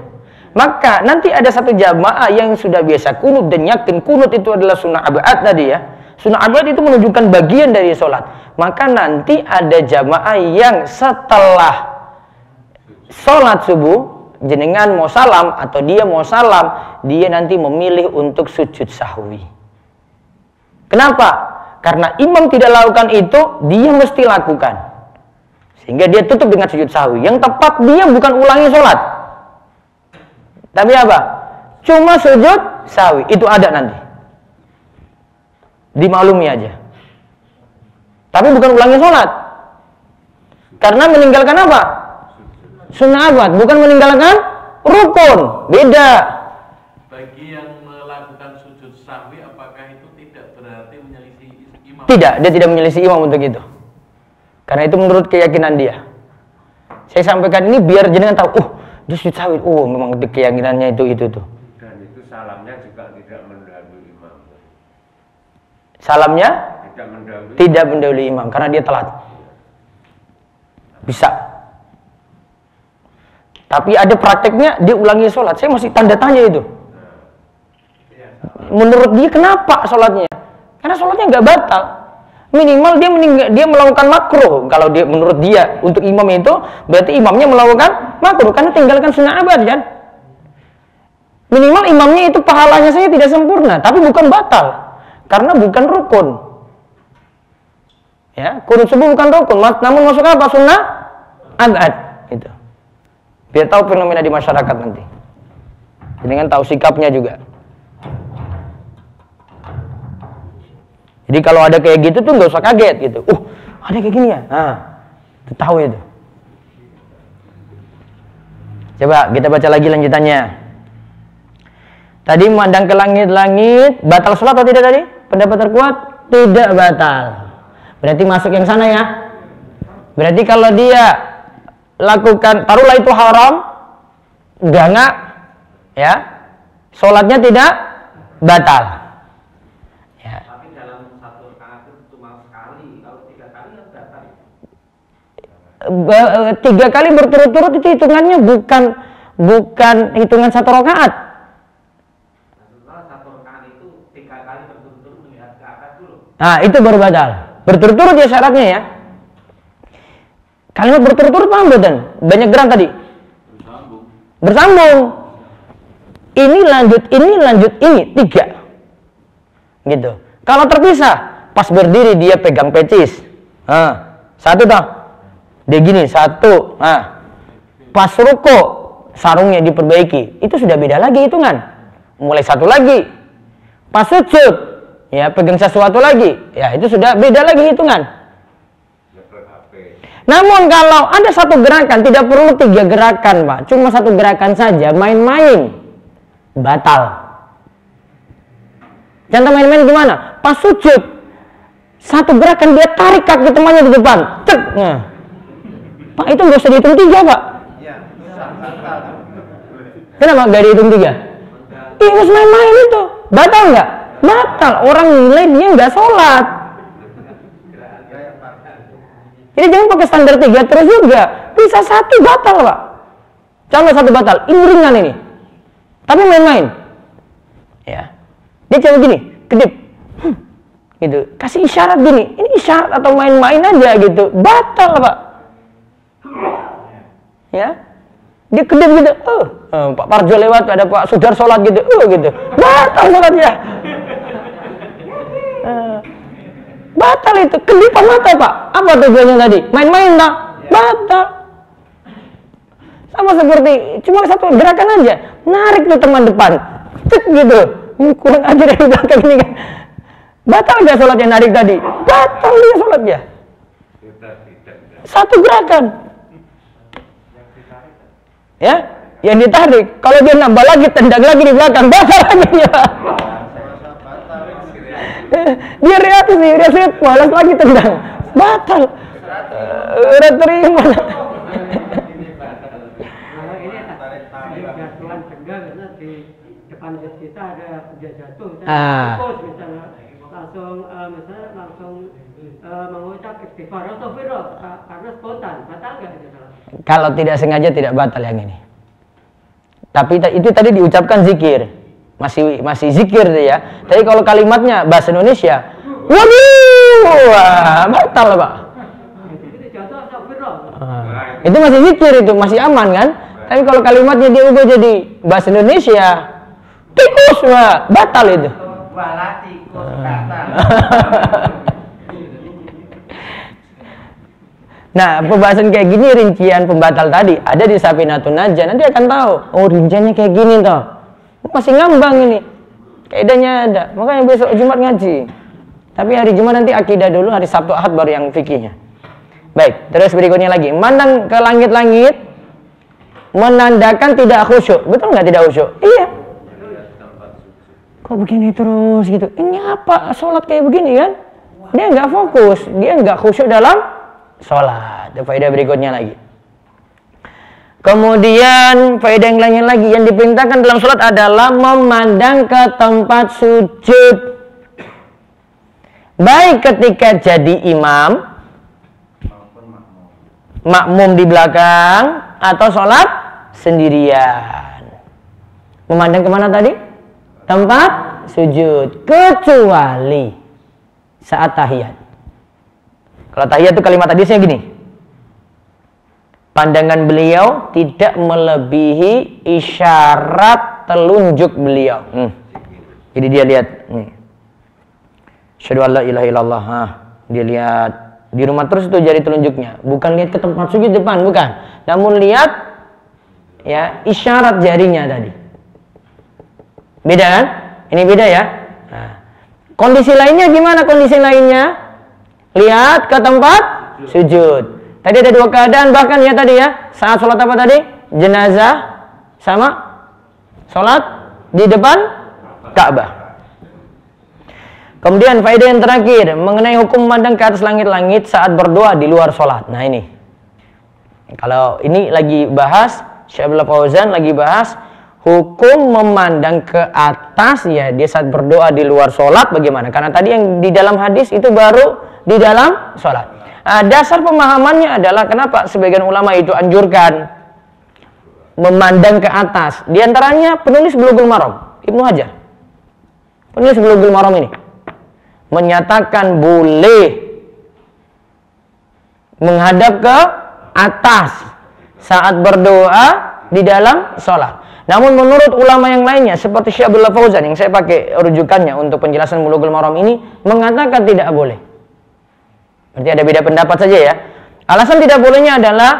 Maka nanti ada satu jamaah yang sudah biasa kunut dan yakin kunut itu adalah sunnah abad tadi ya. Sunnah abad itu menunjukkan bagian dari sholat. Maka nanti ada jamaah yang setelah sholat subuh, jenengan mau salam atau dia mau salam, dia nanti memilih untuk sujud sahwi. Kenapa? Karena imam tidak lakukan itu, dia mesti lakukan. Sehingga dia tutup dengan sujud sahwi. Yang tepat dia bukan ulangi sholat. Tapi apa? Cuma sujud sahwi. Itu ada nanti. Dimaklumi aja. Tapi bukan ulangi sholat. Karena meninggalkan apa? Sunnah abad. Bukan meninggalkan rukun. Beda. Bagi yang melakukan sujud sahwi, apakah itu tidak berarti menyelisih imam? Tidak, dia tidak menyelisih imam untuk itu. Karena itu menurut keyakinan dia. Saya sampaikan ini biar jenengan tahu. Dia sujud sahwi. Oh, memang keyakinannya itu tuh. Dan itu salamnya juga tidak mendahului imam. Salamnya Tidak mendahului. tidak mendahului imam karena dia telat. Bisa. Tapi ada prakteknya dia ulangi sholat. Saya masih tanda tanya itu. Menurut dia kenapa sholatnya? Karena sholatnya nggak batal. Minimal dia melakukan makruh. Kalau dia menurut dia untuk imam itu berarti imamnya melakukan makruh karena tinggalkan sunnah abad kan. Minimal imamnya itu pahalanya saja tidak sempurna, tapi bukan batal karena bukan rukun. Ya, kunut subuh bukan rukun, namun masuk apa? Sunnah abad itu. Biar tahu fenomena di masyarakat nanti. Dengan tahu sikapnya juga. Jadi kalau ada kayak gitu tuh nggak usah kaget gitu. Ada kayak gini ya. Nah, itu tahu itu. Coba kita baca lagi lanjutannya. Tadi memandang ke langit-langit, batal sholat atau tidak tadi? Pendapat terkuat tidak batal. Berarti masuk yang sana ya. Berarti kalau dia lakukan, taruhlah itu haram, enggak, ya, sholatnya tidak batal. Tapi dalam satu rakaat itu cuma sekali, kalau 3 kali yang batal. 3 kali berturut-turut itu hitungannya bukan hitungan 1 rakaat. Setelah 1 rakaat itu 3 kali berturut-turut melihat ke atas dulu. Nah, itu baru batal. Berturut-turut ya syaratnya ya. Kalimat berturut-turut paham betul? Banyak gerak tadi. Bersambung. Ini lanjut ini 3. Gitu. Kalau terpisah, pas berdiri dia pegang pecis. Satu toh. Dia gini, 1. Pas ruko, sarungnya diperbaiki. Itu sudah beda lagi hitungan. Mulai 1 lagi. Pas sujud, ya pegang sesuatu lagi. Ya, itu sudah beda lagi hitungan. Namun kalau ada 1 gerakan, tidak perlu 3 gerakan, Pak. Cuma 1 gerakan saja, main-main, batal. Contoh main-main gimana? Pas sujud, 1 gerakan dia tarik kaki temannya di depan. Cek. Nah. Pak, itu nggak usah dihitung 3, Pak. Kenapa nggak dihitung 3? Harus main-main itu. Batal nggak? Batal. Orang nilai dia nggak sholat. Jadi jangan pakai standar 3 terus juga. Bisa 1 batal, Pak. Contoh 1 batal, ini ringan ini. Tapi main-main. Ya. Dia coba gini, kedip. Gitu. Kasih isyarat gini. Ini isyarat atau main-main aja gitu. Batal, Pak. Ya. Dia kedip gitu. Pak Parjo lewat, ada Pak Sudar sholat gitu. Gitu. Batal sholatnya. Batal itu. Kedipan mata, Pak. Apa tujuannya tadi? Main-main tak? Batal. Sama seperti cuma 1 gerakan aja. Narik tuh teman depan. Cek gitu. Kurang aja dari belakang ini kan. Batal gak sholatnya narik tadi? Batal dia sholatnya. 1 gerakan. Ya, yang ditarik. Kalau dia nambah lagi, tendang lagi di belakang, batal lagi ya. Dia reaksi, balas lagi tendang, batal. Udah terima. Kalau ini jatuhan benda karena di depan kita ada benda jatuh, misalnya langsung mengucap istighfar atau firroh karena spontan, batal nggak itu? Kalau tidak sengaja tidak batal yang ini. Tapi itu tadi diucapkan zikir, masih zikir ya. Tapi kalau kalimatnya bahasa Indonesia, waduh, batal Pak. Itu masih zikir, itu masih aman kan? Tapi kalau kalimatnya dia ubah jadi bahasa Indonesia, tikus, Pak, batal itu. Nah, pembahasan kayak gini, rincian pembatal tadi ada di Safinatun Najah. Nanti akan tahu, oh rinciannya kayak gini toh. Masih ngambang ini. Kaidahnya ada. Makanya besok Jumat ngaji. Tapi hari Jumat nanti akidah dulu, hari Sabtu Ahad baru yang fikihnya. Baik, terus berikutnya lagi. Mandang ke langit-langit menandakan tidak khusyuk. Betul nggak tidak khusyuk? Iya. Kok begini terus gitu? Ini apa? Sholat kayak begini kan? Dia nggak fokus, dia nggak khusyuk dalam sholat. Faedah berikutnya lagi. Kemudian faedah yang lainnya lagi yang diperintahkan dalam sholat adalah memandang ke tempat sujud. Baik ketika jadi imam, makmum di belakang, atau sholat sendirian. Memandang kemana tadi? Tempat sujud. Kecuali saat tahiyat. Kalau tahiyat itu kalimat hadisnya gini. Pandangan beliau tidak melebihi isyarat telunjuk beliau. Jadi dia lihat. Asyhadu an la ilaha illallah. Dia lihat. Di rumah terus itu jari telunjuknya. Bukan lihat ke tempat sujud depan, bukan. Namun lihat ya isyarat jarinya tadi. Beda kan? Ini beda ya. Nah, kondisi lainnya gimana kondisi lainnya? Lihat ke tempat sujud. Tadi ada 2 keadaan bahkan ya tadi ya. Saat sholat apa tadi? Jenazah sama sholat di depan Ka'bah. Kemudian faedah yang terakhir mengenai hukum memandang ke atas langit-langit saat berdoa di luar sholat. Nah ini. Kalau ini lagi bahas, Syekh Abdullah Fauzan lagi bahas hukum memandang ke atas ya dia saat berdoa di luar sholat bagaimana? Karena tadi yang di dalam hadis itu baru di dalam sholat. Dasar pemahamannya adalah kenapa sebagian ulama itu anjurkan memandang ke atas. Di antaranya penulis Bulughul Maram, Ibnu Hajar. Penulis Bulughul Maram ini menyatakan boleh menghadap ke atas saat berdoa di dalam sholat. Namun menurut ulama yang lainnya seperti Syekh Abdullah Fauzan yang saya pakai rujukannya untuk penjelasan Bulughul Maram ini mengatakan tidak boleh. Berarti ada beda pendapat saja ya. Alasan tidak bolehnya adalah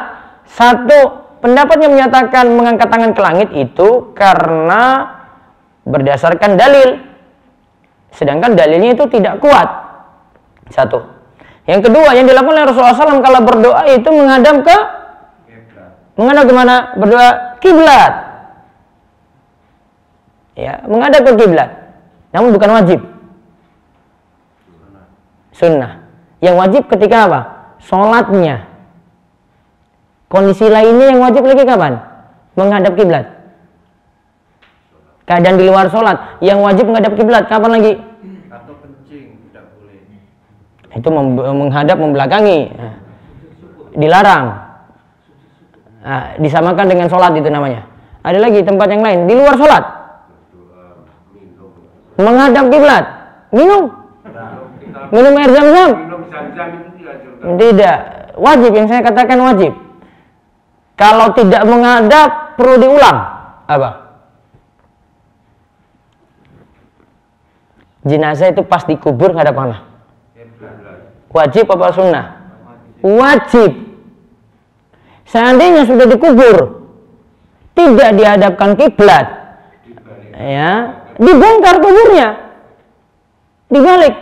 satu, pendapat yang menyatakan mengangkat tangan ke langit itu karena berdasarkan dalil. Sedangkan dalilnya itu tidak kuat. Satu. Yang kedua, yang dilakukan oleh Rasulullah SAW kalau berdoa itu menghadap ke menghadap kemana? Berdoa kiblat. Ya, menghadap ke kiblat. Namun bukan wajib. Sunnah. Yang wajib ketika apa? Sholatnya. Kondisi lainnya yang wajib lagi kapan? Menghadap kiblat. Keadaan di luar sholat, yang wajib menghadap kiblat kapan lagi? Atau kencing tidak boleh. Itu menghadap membelakangi. Nah. dilarang. Nah, disamakan dengan sholat itu namanya. Ada lagi tempat yang lain di luar sholat. Menghadap kiblat, minum air zam-zam. Tidak wajib, yang saya katakan wajib. Kalau tidak menghadap perlu diulang. Apa? Jenazah itu pas dikubur ngadap mana? Wajib apa sunnah? Wajib. Seandainya sudah dikubur tidak dihadapkan kiblat, ya, dibongkar kuburnya, dibalik.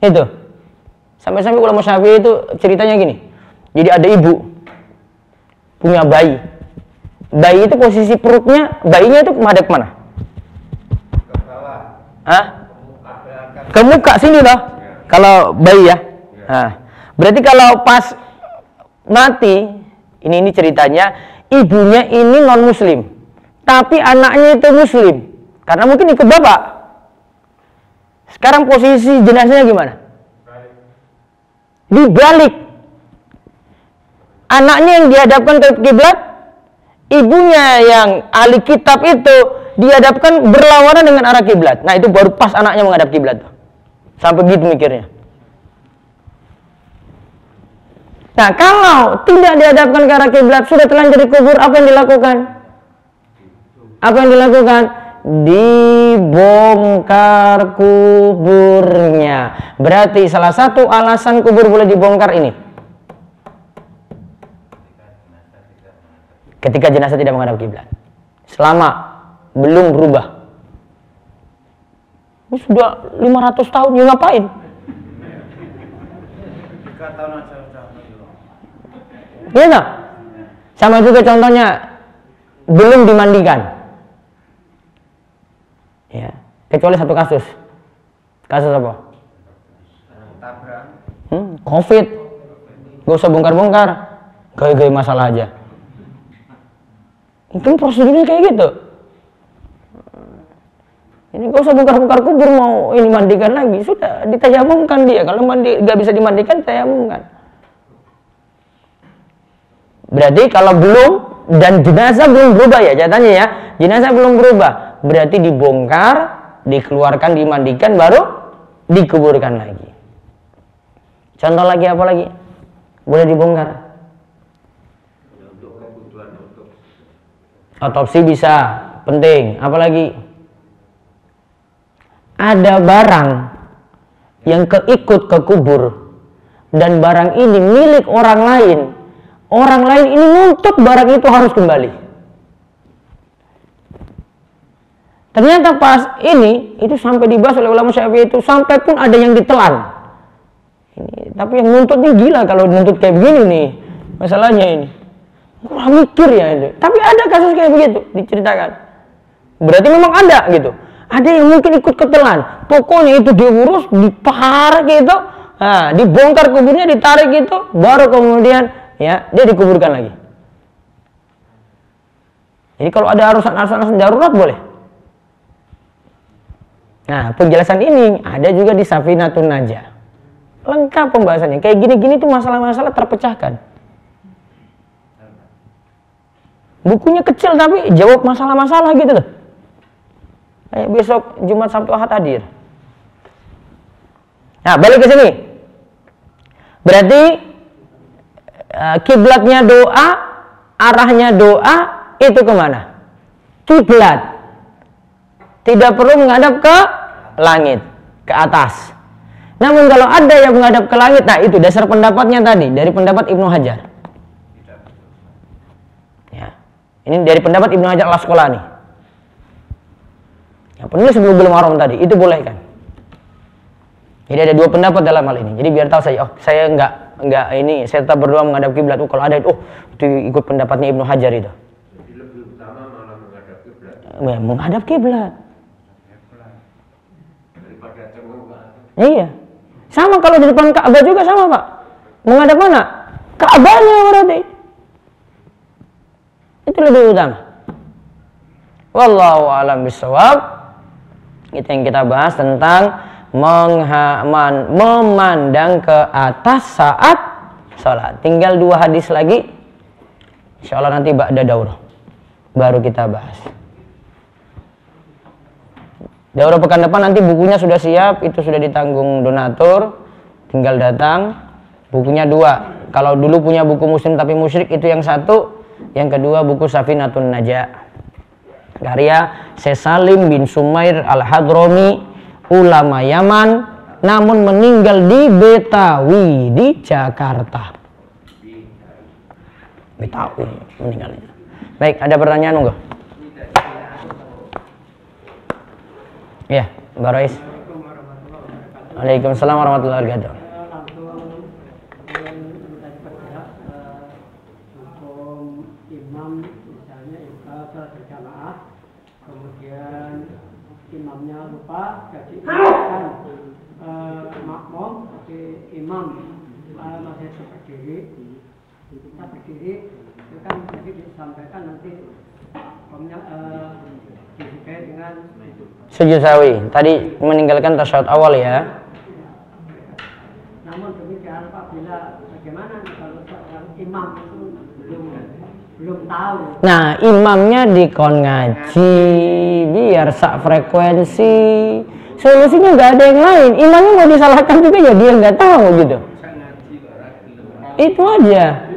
Itu. Sampai-sampai ulama Syafi'i itu ceritanya gini. Jadi ada ibu punya bayi. Bayi itu posisi perutnya, bayinya itu menghadap mana? Ke bawah. Hah? Ke muka sini loh. Kalau bayi ya. Nah, berarti kalau pas mati, ini ceritanya, ibunya ini non muslim, tapi anaknya itu muslim, karena mungkin ikut bapak. Sekarang posisi jenazahnya gimana? Dibalik. Anaknya yang dihadapkan ke kiblat, ibunya yang ahli kitab itu dihadapkan berlawanan dengan arah kiblat. Nah, itu baru pas anaknya menghadap kiblat. Sampai gitu mikirnya. Nah, kalau tidak dihadapkan ke arah kiblat, sudah telanjur dikubur, apa yang dilakukan? Apa yang dilakukan? Dibongkar kuburnya. Berarti salah satu alasan kubur boleh dibongkar ini. Ketika jenazah tidak menghadap kiblat. Selama belum berubah. Ini sudah 500 tahun, ya ngapain? 3 tahun aja udah. Iya nggak? Sama juga contohnya belum dimandikan. Ya, kecuali satu kasus. Kasus apa? Tabrak. Covid. Gak usah bongkar-bongkar. Gaya-gaya masalah aja. Itu prosedurnya kayak gitu. Ini gak usah bongkar-bongkar kubur, mau ini mandikan lagi, sudah ditayamumkan dia. Kalau mandi gak bisa dimandikan, tayamumkan. Berarti kalau belum dan jenazah belum berubah ya catatannya ya, jenazah belum berubah, berarti dibongkar, dikeluarkan, dimandikan, baru dikuburkan lagi. Contoh lagi apa lagi? Boleh dibongkar. Otopsi bisa, penting. Apalagi ada barang yang keikut ke kubur dan barang ini milik orang lain. Orang lain ini nuntut barang itu harus kembali. Ternyata pas ini itu sampai dibahas oleh ulama Syafi'i itu sampai pun ada yang ditelan. Ini, tapi yang nuntut ini gila kalau nuntut kayak begini nih masalahnya ini. Kurang mikir ya itu. Tapi ada kasus kayak begitu diceritakan. Berarti memang ada gitu. Ada yang mungkin ikut ketelan. Pokoknya itu diurus, ditarik gitu. Nah, dibongkar kuburnya, ditarik gitu, baru kemudian ya dia dikuburkan lagi. Jadi kalau ada alasan darurat boleh. Nah, penjelasan ini ada juga di Safinatun Najah. Lengkap pembahasannya. Kayak gini-gini tuh masalah-masalah terpecahkan. Bukunya kecil tapi jawab masalah-masalah gitu loh. Kayak besok Jumat Sabtu Ahad hadir. Nah, balik ke sini. Berarti kiblatnya doa, arahnya doa itu kemana? Kiblat. Tidak perlu menghadap ke langit, ke atas. Namun kalau ada yang menghadap ke langit, nah itu dasar pendapatnya tadi dari pendapat Ibnu Hajar. Ya, ini dari pendapat Ibnu Hajar Al-Asqalani. Yang penulis sebelum haram tadi itu boleh kan? Jadi ada dua pendapat dalam hal ini. Jadi biar tahu saya, saya enggak ini, saya tetap berdoa menghadap kiblat. Kalau ada itu ikut pendapatnya Ibnu Hajar itu. Jadi lebih utama malah menghadap kiblat. Ya, menghadap kiblat. Daripada cengeng ke atas. Iya. Sama kalau di depan Ka'bah juga sama, Pak. Menghadap mana? Ka'bahnya berarti. Itu lebih utama. Wallahu a'lam bishawab. Itu yang kita bahas tentang memandang ke atas saat sholat. Tinggal 2 hadis lagi, insya Allah nanti ba'da daurah baru kita bahas. Daurah pekan depan nanti bukunya sudah siap, itu sudah ditanggung donatur, tinggal datang. Bukunya 2. Kalau dulu punya buku Muslim tapi musyrik itu yang 1, yang kedua buku Safinatun Najah karya Syekh Salim bin Sumair Al-Hadrami, ulama Yaman, namun meninggal di Betawi di Jakarta. Betawi meninggalnya. Baik, ada pertanyaan enggak? Ya, Mbak Rois. Waalaikumsalam warahmatullahi wabarakatuh. Imamnya lupa jadi makmum, tapi imam masih berdiri, kita berdiri itu kan jadi disampaikan nanti imamnya disukai dengan sujud sawi. Tadi meninggalkan tasyahud awal ya. Namun demikian apabila bagaimana kalau seorang imam itu belum tahu. Nah, imamnya dikon ngaji biar sak frekuensi. Solusinya nggak ada yang lain. Imamnya mau disalahkan juga ya dia nggak tahu gitu. Itu aja.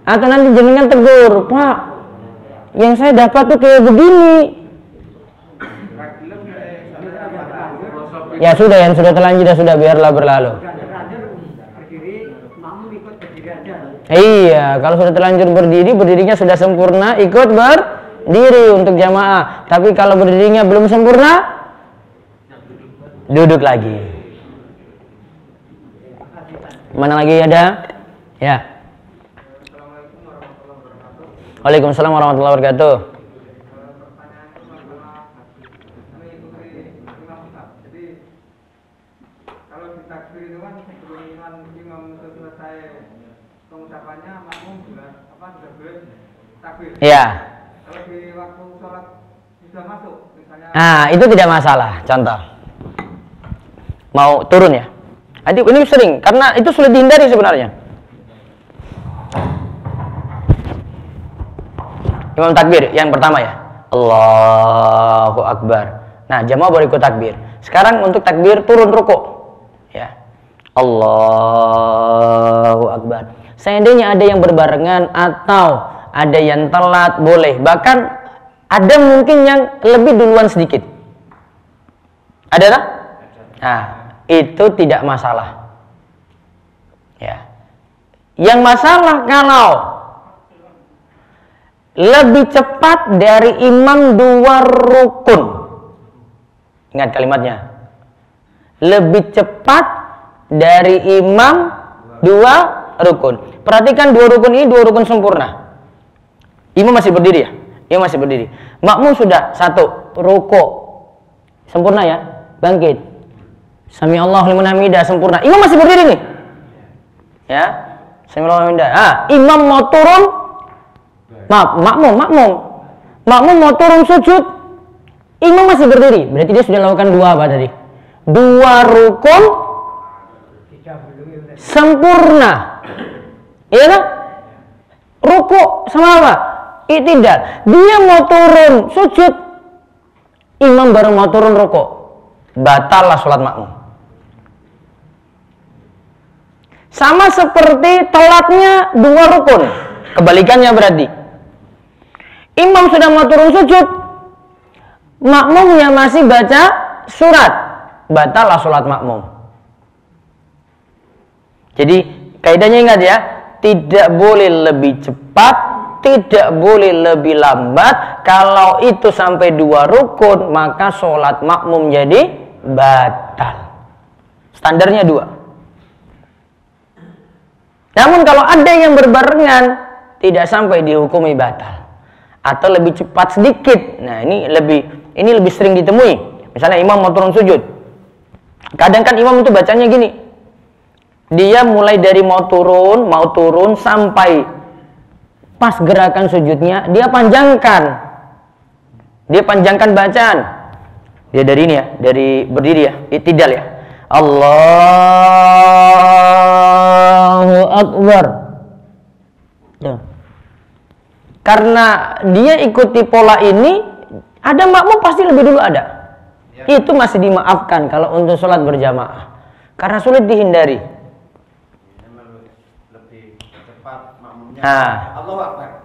Atau nanti jenengan tegur, Pak, yang saya dapat tuh kayak begini. Ya sudah, yang sudah terlanjur ya sudah, biarlah berlalu. Iya, kalau sudah terlanjur berdiri, berdirinya sudah sempurna, ikut berdiri untuk jamaah. Tapi kalau berdirinya belum sempurna, duduk lagi. Mana lagi ada? Ya. Waalaikumsalam warahmatullahi wabarakatuh. Iya. Kalau di waktu sholat sudah masuk, misalnya. Nah, itu tidak masalah. Contoh, mau turun ya. Ini sering, karena itu sulit dihindari sebenarnya. Imam takbir yang pertama ya, Allahu Akbar. Nah, jamaah baru ikut takbir. Sekarang untuk takbir turun rukuk, ya, Allahu Akbar. Seandainya ada yang berbarengan atau ada yang telat boleh, bahkan ada mungkin yang lebih duluan sedikit. Ada tak? Nah, itu tidak masalah. Ya. Yang masalah kalau lebih cepat dari imam 2 rukun. Ingat kalimatnya. Lebih cepat dari imam 2 rukun. Perhatikan 2 rukun ini 2 rukun sempurna. Imam masih berdiri ya? Imam masih berdiri. Makmum sudah 1 rukuk. Sempurna ya? Bangkit. Sami Allahu liman hamidah, sempurna. Imam masih berdiri nih. Ya. Sami Allahu liman hamidah. Imam mau turun. Makmum mau turun sujud. Imam masih berdiri. Berarti dia sudah lakukan 2 apa tadi? 2 rukun sempurna. Iya kan? Rukuk sama apa? I'tidal. Dia mau turun sujud, imam baru mau turun rukuk, batallah sholat makmum. Sama seperti telatnya 2 rukun, kebalikannya berarti. Imam sudah mau turun sujud, makmumnya masih baca surat, batallah sholat makmum. Jadi kaidahnya ingat ya, tidak boleh lebih cepat, tidak boleh lebih lambat. Kalau itu sampai 2 rukun, maka sholat makmum jadi batal. Standarnya 2. Namun kalau ada yang berbarengan, tidak sampai dihukumi batal. Atau lebih cepat sedikit. Nah, ini lebih sering ditemui. Misalnya imam mau turun sujud. Kadang kan imam itu bacanya gini. Dia mulai dari mau turun sampai pas gerakan sujudnya dia panjangkan bacaan. Dia dari ini ya, dari berdiri ya, i'tidal ya. Allahu Akbar. Tuh. Karena dia ikuti pola ini, ada makmum pasti lebih dulu ada. Ya. Itu masih dimaafkan kalau untuk sholat berjamaah. Karena sulit dihindari. Lebih cepat makmumnya. Allahu Akbar.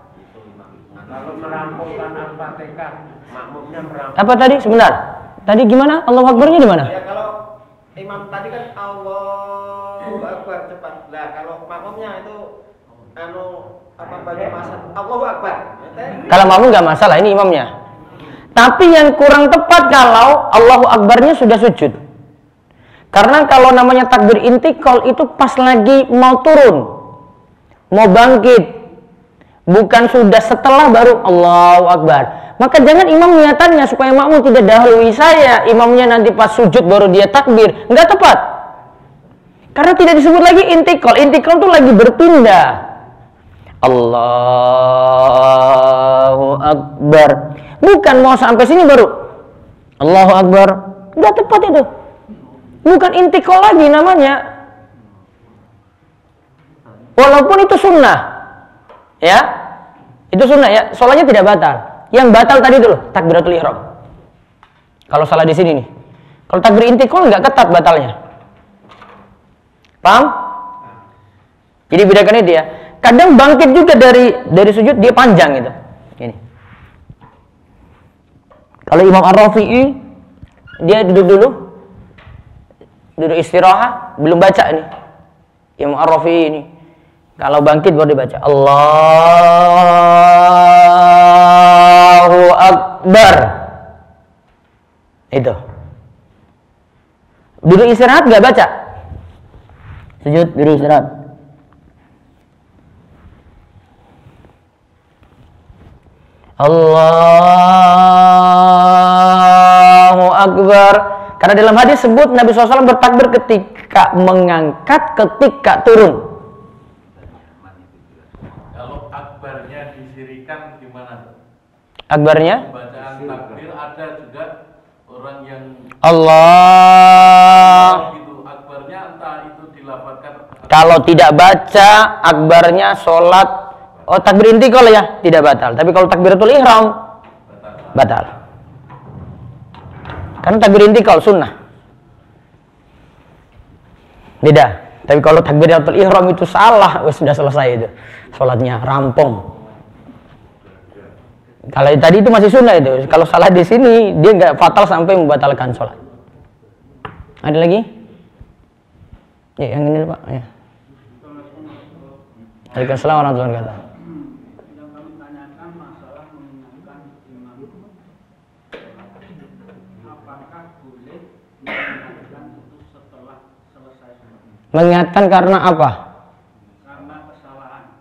Kalau merampungkan Al-Fatihah, makmumnya merampung. Apa tadi? Sebentar. Tadi gimana? Allahu Akbarnya di mana? Ya kalau imam tadi kan Allahu Akbar cepat. Lah kalau makmumnya itu banyak masalah. Allahu Akbar. Kalau makmum nggak masalah, ini imamnya. Tapi yang kurang tepat kalau Allahu Akbarnya sudah sujud. Karena kalau namanya takbir intikal itu pas lagi mau turun, mau bangkit. Bukan sudah setelah baru Allahu Akbar. Maka jangan imam niatannya supaya makmum tidak dahului saya, imamnya nanti pas sujud baru dia takbir. Nggak tepat. Karena tidak disebut lagi intikal. Intikal itu lagi berpindah. Allahu Akbar. Bukan mau sampai sini baru Allahu Akbar. Nggak tepat itu. Bukan intikal lagi namanya. Walaupun itu sunnah. Ya, itu sunnah ya, sholatnya tidak batal. Yang batal tadi itu loh, takbiratul ihram. Kalau salah di sini nih. Kalau takbir intikal nggak ketat batalnya. Paham? Jadi bedakan itu ya. Kadang bangkit juga dari sujud dia panjang itu. Ini. Kalau Imam Ar-Rafi'i dia duduk dulu, duduk istirahat, belum baca nih. Imam Ar-Rafi'i ini. Kalau bangkit baru dibaca Allahu Akbar. Itu. Duduk istirahat nggak baca. Sujud, duduk istirahat. Allahu Akbar. Karena dalam hadis sebut Nabi SAW bertakbir ketika mengangkat, ketika turun. Akbarnya? Bacaan takbir ada juga orang yang Allah. Gitu. Akbarnya entah itu dilafalkan. Kalau tidak baca akbarnya sholat, takbir intikal ya tidak batal. Tapi kalau takbiratul ihram batal. Karena takbir intikal sunnah. Beda. Tapi kalau takbiratul ihram itu salah, sudah selesai itu. Sholatnya rampung. Kalau tadi itu masih sunnah itu. Kalau salah di sini dia nggak fatal sampai membatalkan sholat. Ada lagi? Ya yang ini Pak. Ya. Waalaikumsalam warahmatullahi wabarakatuh. Yang kami tanyakan masalah mengingatkan imam. Apakah boleh mengingatkan itu setelah selesai sholat? Mengingatkan karena apa? Karena kesalahan.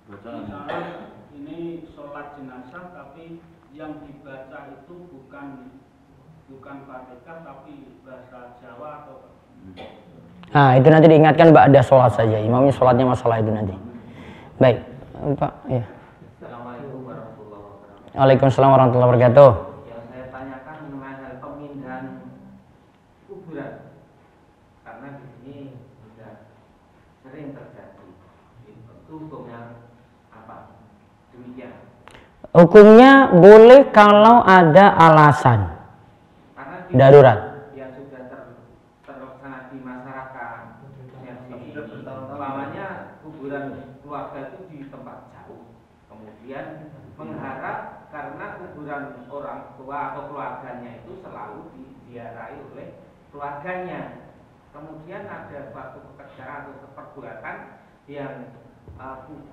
Misalnya ini sholat jenazah tapi yang dibaca itu bukan Fatihah tapi bahasa Jawa atau Nah itu nanti diingatkan ba'da sholat saja. Imamnya sholatnya masalah itu nanti. Baik Pak ya. Assalamualaikum warahmatullahi wabarakatuh. Waalaikumsalam warahmatullahi wabarakatuh. Yang saya tanyakan mengenai pemindahan kuburan karena di sini sudah sering terjadi. Itu hukumnya apa? Demikian. Hukumnya boleh kalau ada alasan darurat. Yang sudah terlaksana di masyarakat, yang umpamanya kuburan keluarga itu di tempat jauh, kemudian mengharap karena kuburan orang tua atau keluarganya itu selalu diziarahi oleh keluarganya, kemudian ada suatu pekerjaan atau perbuatan yang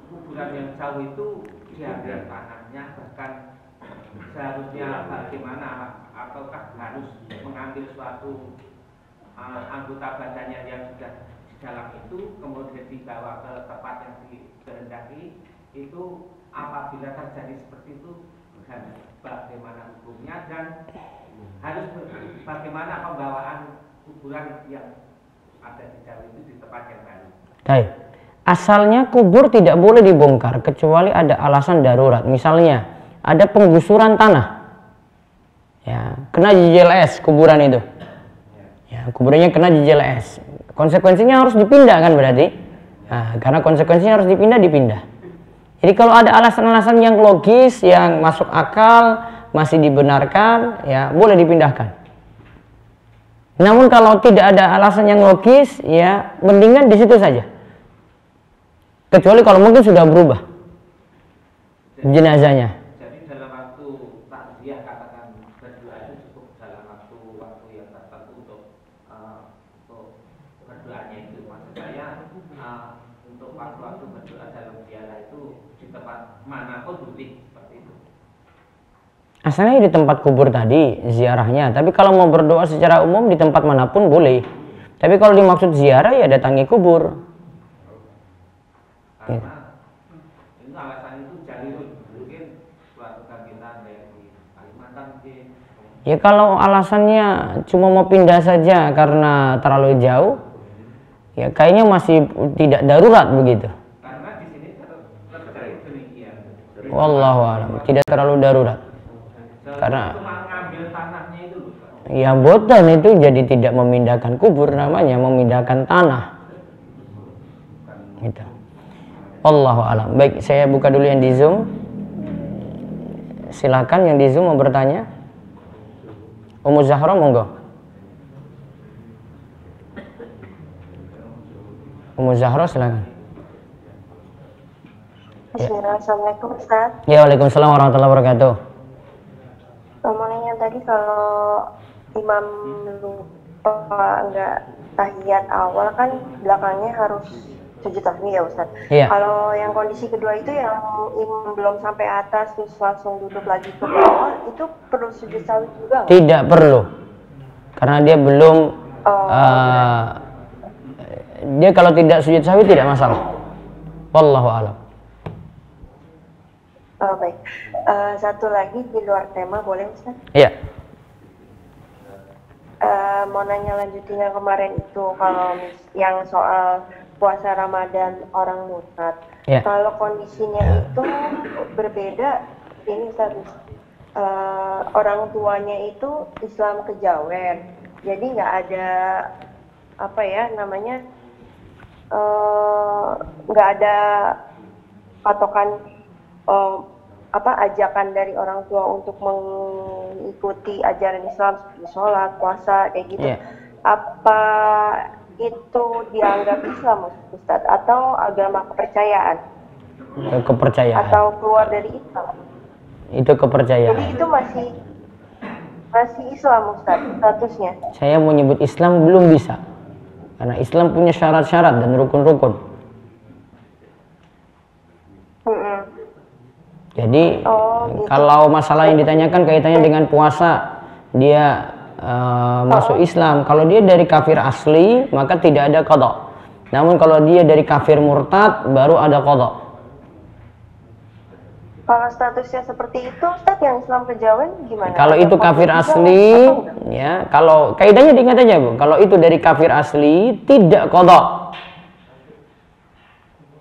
kuburan yang jauh itu diambil tanahnya, bahkan seharusnya bagaimana ataukah harus mengambil suatu anggota badannya yang sudah di dalam itu kemudian dibawa ke tempat yang dikehendaki, itu apabila terjadi seperti itu bagaimana hukumnya dan harus bagaimana pembawaan kuburan yang ada di jauh itu di tempat yang baru. Baik. Asalnya kubur tidak boleh dibongkar kecuali ada alasan darurat. Misalnya ada penggusuran tanah, ya kena JJLS kuburan itu, ya kuburannya kena JJLS. Konsekuensinya harus dipindah kan berarti. Nah, karena konsekuensinya harus dipindah. Jadi kalau ada alasan-alasan yang logis, yang masuk akal, masih dibenarkan, ya boleh dipindahkan. Namun kalau tidak ada alasan yang logis, ya mendingan di situ saja. Kecuali kalau mungkin sudah berubah jenazahnya. Jadi dalam waktu takziah katakan berdoa itu cukup dalam waktu yang tertentu untuk berdoanya itu. Maksud saya untuk waktu-waktu berdoa dalam ziarah itu di tempat manapun boleh seperti itu. Asalnya di tempat kubur tadi ziarahnya, tapi kalau mau berdoa secara umum di tempat manapun boleh. Tapi kalau dimaksud ziarah ya datangi kubur. Karena itu alasan itu jalur mungkin keluarga kita dari Kalimantan mungkin. Ya kalau alasannya cuma mau pindah saja karena terlalu jauh, ya kayaknya masih tidak darurat begitu. Karena di sini terjadi demikian. Wallahu a'lam, tidak terlalu darurat. Karena cuma ngambil tanahnya itu loh, Pak. ya botan itu jadi tidak memindahkan kubur, namanya memindahkan tanah. Gitu. Wallahu a'lam. Baik, saya buka dulu yang di Zoom. Silakan yang di Zoom mau bertanya. Ummu Zahra monggo. Ummu Zahra silakan. Bismillah, Assalamualaikum Ustaz. Ya, waalaikumsalam warahmatullahi wabarakatuh. Mau nanya tadi kalau imam lupa nggak tahiyat awal kan belakangnya harus sujud sahwi ya Ustaz. Iya. Kalau yang kondisi kedua itu yang imam belum sampai atas terus langsung duduk lagi ke bawah itu perlu sujud sahwi juga nggak? Tidak perlu. Karena dia belum dia kalau tidak sujud sahwi tidak masalah. Wallahu a'lam. Oh, baik. Satu lagi di luar tema boleh Ustaz? Iya. Mau nanya lanjutin yang kemarin itu kalau yang soal puasa Ramadan orang murtad. Ya. Kalau kondisinya itu berbeda, ini status orang tuanya itu Islam kejawen, jadi nggak ada apa ya namanya, nggak ada patokan ajakan dari orang tua untuk mengikuti ajaran Islam seperti sholat, puasa kayak gitu. Yeah. Apa itu dianggap Islam Ustadz atau agama kepercayaan? Kepercayaan. Atau keluar dari Islam? Itu kepercayaan. Jadi itu masih Islam Ustadz statusnya? Saya mau nyebut Islam belum bisa. Karena Islam punya syarat-syarat dan rukun-rukun. Jadi gitu. kalau masalah yang ditanyakan kaitannya dengan puasa, dia masuk Islam. Kalau dia dari kafir asli maka tidak ada qada. Namun kalau dia dari kafir murtad baru ada qada. Kalau statusnya seperti itu Ustaz, yang Islam kejawen gimana? Kalau itu kafir asli, ya kalau kaidahnya diingat aja Bu. Kalau itu dari kafir asli tidak qada.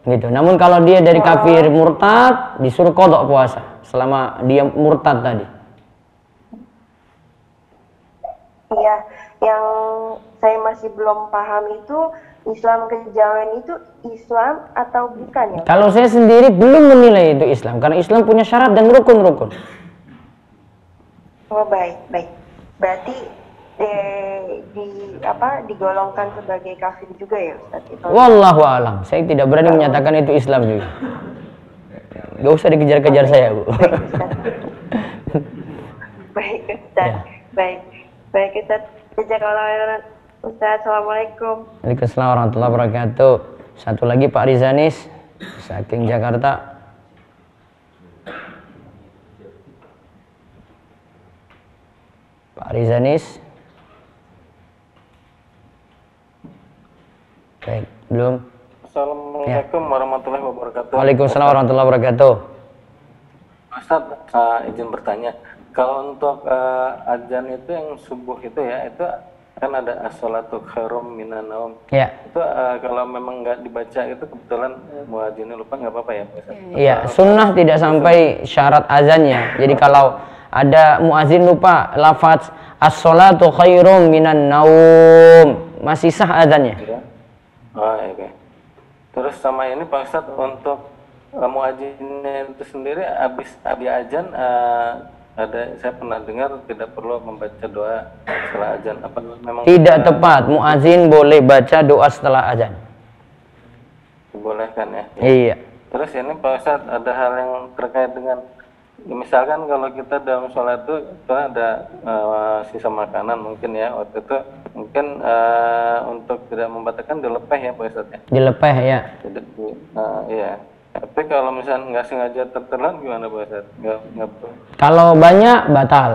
Gitu. Namun kalau dia dari kafir murtad disuruh qada puasa selama dia murtad tadi. Iya, yang saya masih belum paham itu Islam kejawen itu Islam atau bukan ya? Kalau saya sendiri belum menilai itu Islam karena Islam punya syarat dan rukun-rukun. Oh baik. Berarti digolongkan sebagai kafir juga ya Ustaz? Wallahu alam. Saya tidak berani menyatakan itu Islam juga. Gak usah dikejar-kejar saya Bu. Baik Ustaz. Ya. Baik Ustaz. Jazakallahu Ustaz. Assalamualaikum. Waalaikumsalam warahmatullahi wabarakatuh. Satu lagi Pak Rizanis, saking Jakarta. Pak Rizanis. Baik, belum. Assalamualaikum warahmatullahi wabarakatuh. Waalaikumsalam warahmatullahi wabarakatuh. Ustaz, izin bertanya, kalau untuk azan itu yang subuh itu ya, itu kan ada as-salatu khairum minan naum. Ya. Itu kalau memang nggak dibaca itu kebetulan muadzinnya lupa nggak apa-apa ya, Ustaz? Iya, sunnah tidak sampai syarat azannya. Jadi kalau ada muazin lupa lafaz as-salatu khairum minan naum, masih sah azannya. Ya. Oh, oke. Terus sama ini Pak Ustadz, untuk muadzinnya itu sendiri habis azan ada, saya pernah dengar tidak perlu membaca doa setelah azan. Apa memang tidak tepat? Muadzin boleh baca doa setelah azan. Dibolehkan ya? Iya. Terus ini Pak Ustadz, ada hal yang terkait dengan, misalkan kalau kita dalam sholat itu ada sisa makanan mungkin ya, waktu itu mungkin untuk tidak membatalkan dilepeh ya Pak Ustadz ya? Dilepeh ya. Iya. Tapi kalau misalnya nggak sengaja tertelan gimana Pak Ustadz? Nggak. Kalau banyak batal.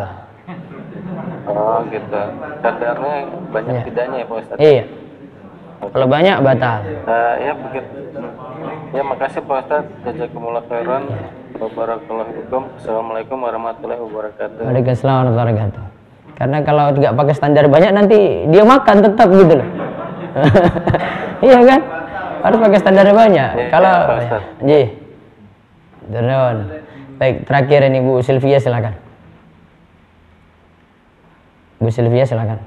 Oh gitu. Kadarnya banyak ya. Tidaknya ya Pak Ustadz? Iya. Okay. Kalau banyak batal. Ya begitu. Ya makasih Pak Ustadz. Jazakumullah khairan. Barakallahu fikum. Assalamualaikum warahmatullahi wabarakatuh. Waalaikumsalam warahmatullahi wabarakatuh. Karena kalau nggak pakai standar banyak nanti dia makan tetap gitu loh. Iya kan? Harus pakai standar banyak. Ya, kalau ya. Baik, terakhir ini Bu Sylvia silakan. Bu Sylvia silakan.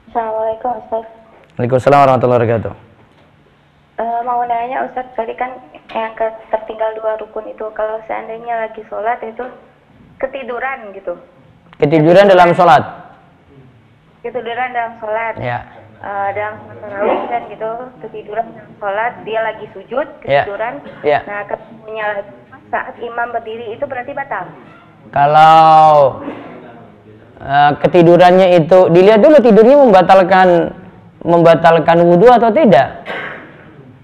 Assalamualaikum Ustaz. Waalaikumsalam warahmatullahi wabarakatuh. Mau nanya Ustaz, tadi kan yang tertinggal 2 rukun itu, kalau seandainya lagi sholat itu ketiduran gitu. Ketiduran dalam sholat? Ketiduran dalam sholat. Ya. Dalam tarawih kan gitu, ketiduran dalam sholat, dia lagi sujud, ketiduran. Ya. Nah, ketemunya lagi saat imam berdiri itu berarti batal. Kalau ketidurannya itu dilihat dulu tidurnya membatalkan wudhu atau tidak.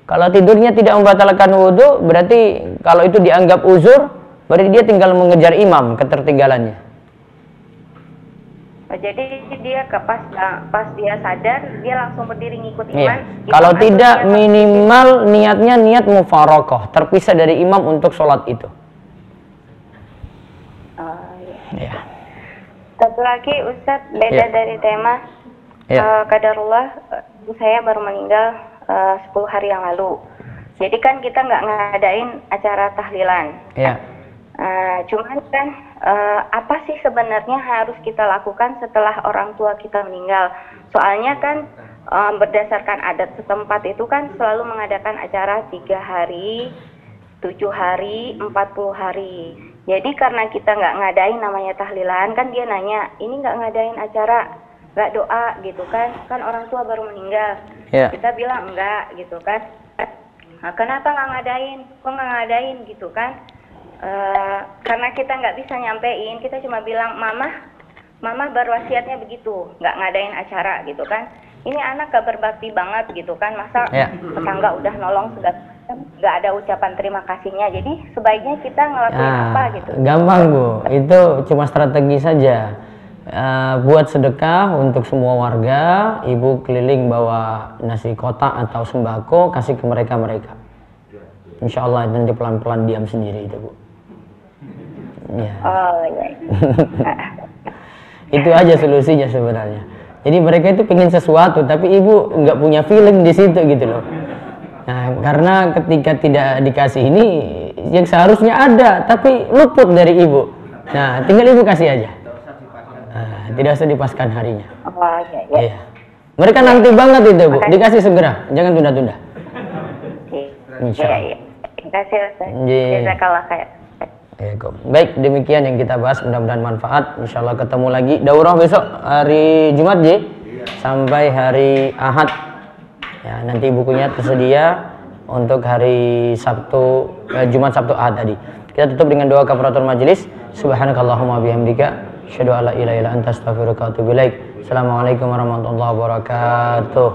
Kalau tidurnya tidak membatalkan wudhu, berarti kalau itu dianggap uzur, berarti dia tinggal mengejar imam ketertinggalannya. Jadi dia pas dia sadar, dia langsung berdiri ngikut imam. Iya. Kalau tidak, minimal niatnya niat mufarokoh, terpisah dari imam untuk sholat itu. Iya. Satu lagi Ustadz, beda dari tema. Qadarullah, saya baru meninggal 10 hari yang lalu. Jadi kan kita nggak ngadain acara tahlilan. Iya. Cuman kan apa sih sebenarnya harus kita lakukan setelah orang tua kita meninggal? Soalnya kan berdasarkan adat setempat itu kan selalu mengadakan acara 3 hari, 7 hari, 40 hari. Jadi karena kita nggak ngadain namanya tahlilan, kan dia nanya, ini nggak ngadain acara, nggak doa gitu kan? Kan orang tua baru meninggal. Yeah. Kita bilang enggak gitu kan? Nah, kenapa nggak ngadain? Kok nggak ngadain gitu kan? Karena kita nggak bisa nyampein, kita cuma bilang mama berwasiatnya begitu, nggak ngadain acara gitu kan. Ini anak gak berbakti banget gitu kan, masa tetangga udah nolong sudah nggak ada ucapan terima kasihnya. Jadi sebaiknya kita ngelakuin apa gitu. Gampang Bu, itu cuma strategi saja. Buat sedekah untuk semua warga, ibu keliling bawa nasi kotak atau sembako, kasih ke mereka. Insya Allah nanti pelan-pelan diam sendiri itu Bu. Ya. Oh iya. Itu aja solusinya sebenarnya. Jadi mereka itu pengen sesuatu, tapi ibu nggak punya feeling di situ gitu loh. Nah, karena ketika tidak dikasih ini, yang seharusnya ada, tapi luput dari ibu. Nah, tinggal ibu kasih aja. Tidak usah dipaskan harinya. Oh iya. Iya. Mereka nanti banget itu Bu, dikasih segera, jangan tunda-tunda. Insya Allah. Iya. Terima kasih Ustaz. Jazakallah khair. Baik, demikian yang kita bahas, mudah-mudahan manfaat. Insya Allah ketemu lagi daurah besok hari Jumat sampai hari Ahad ya, nanti bukunya tersedia untuk hari Sabtu, Jumat, Sabtu, Ahad tadi. Kita tutup dengan doa kafaratul majelis. Subhanakallahumma bihamdika asyhadu an la ilaha illa anta astaghfiruka wa atubu ilaik. Assalamualaikum warahmatullahi wabarakatuh.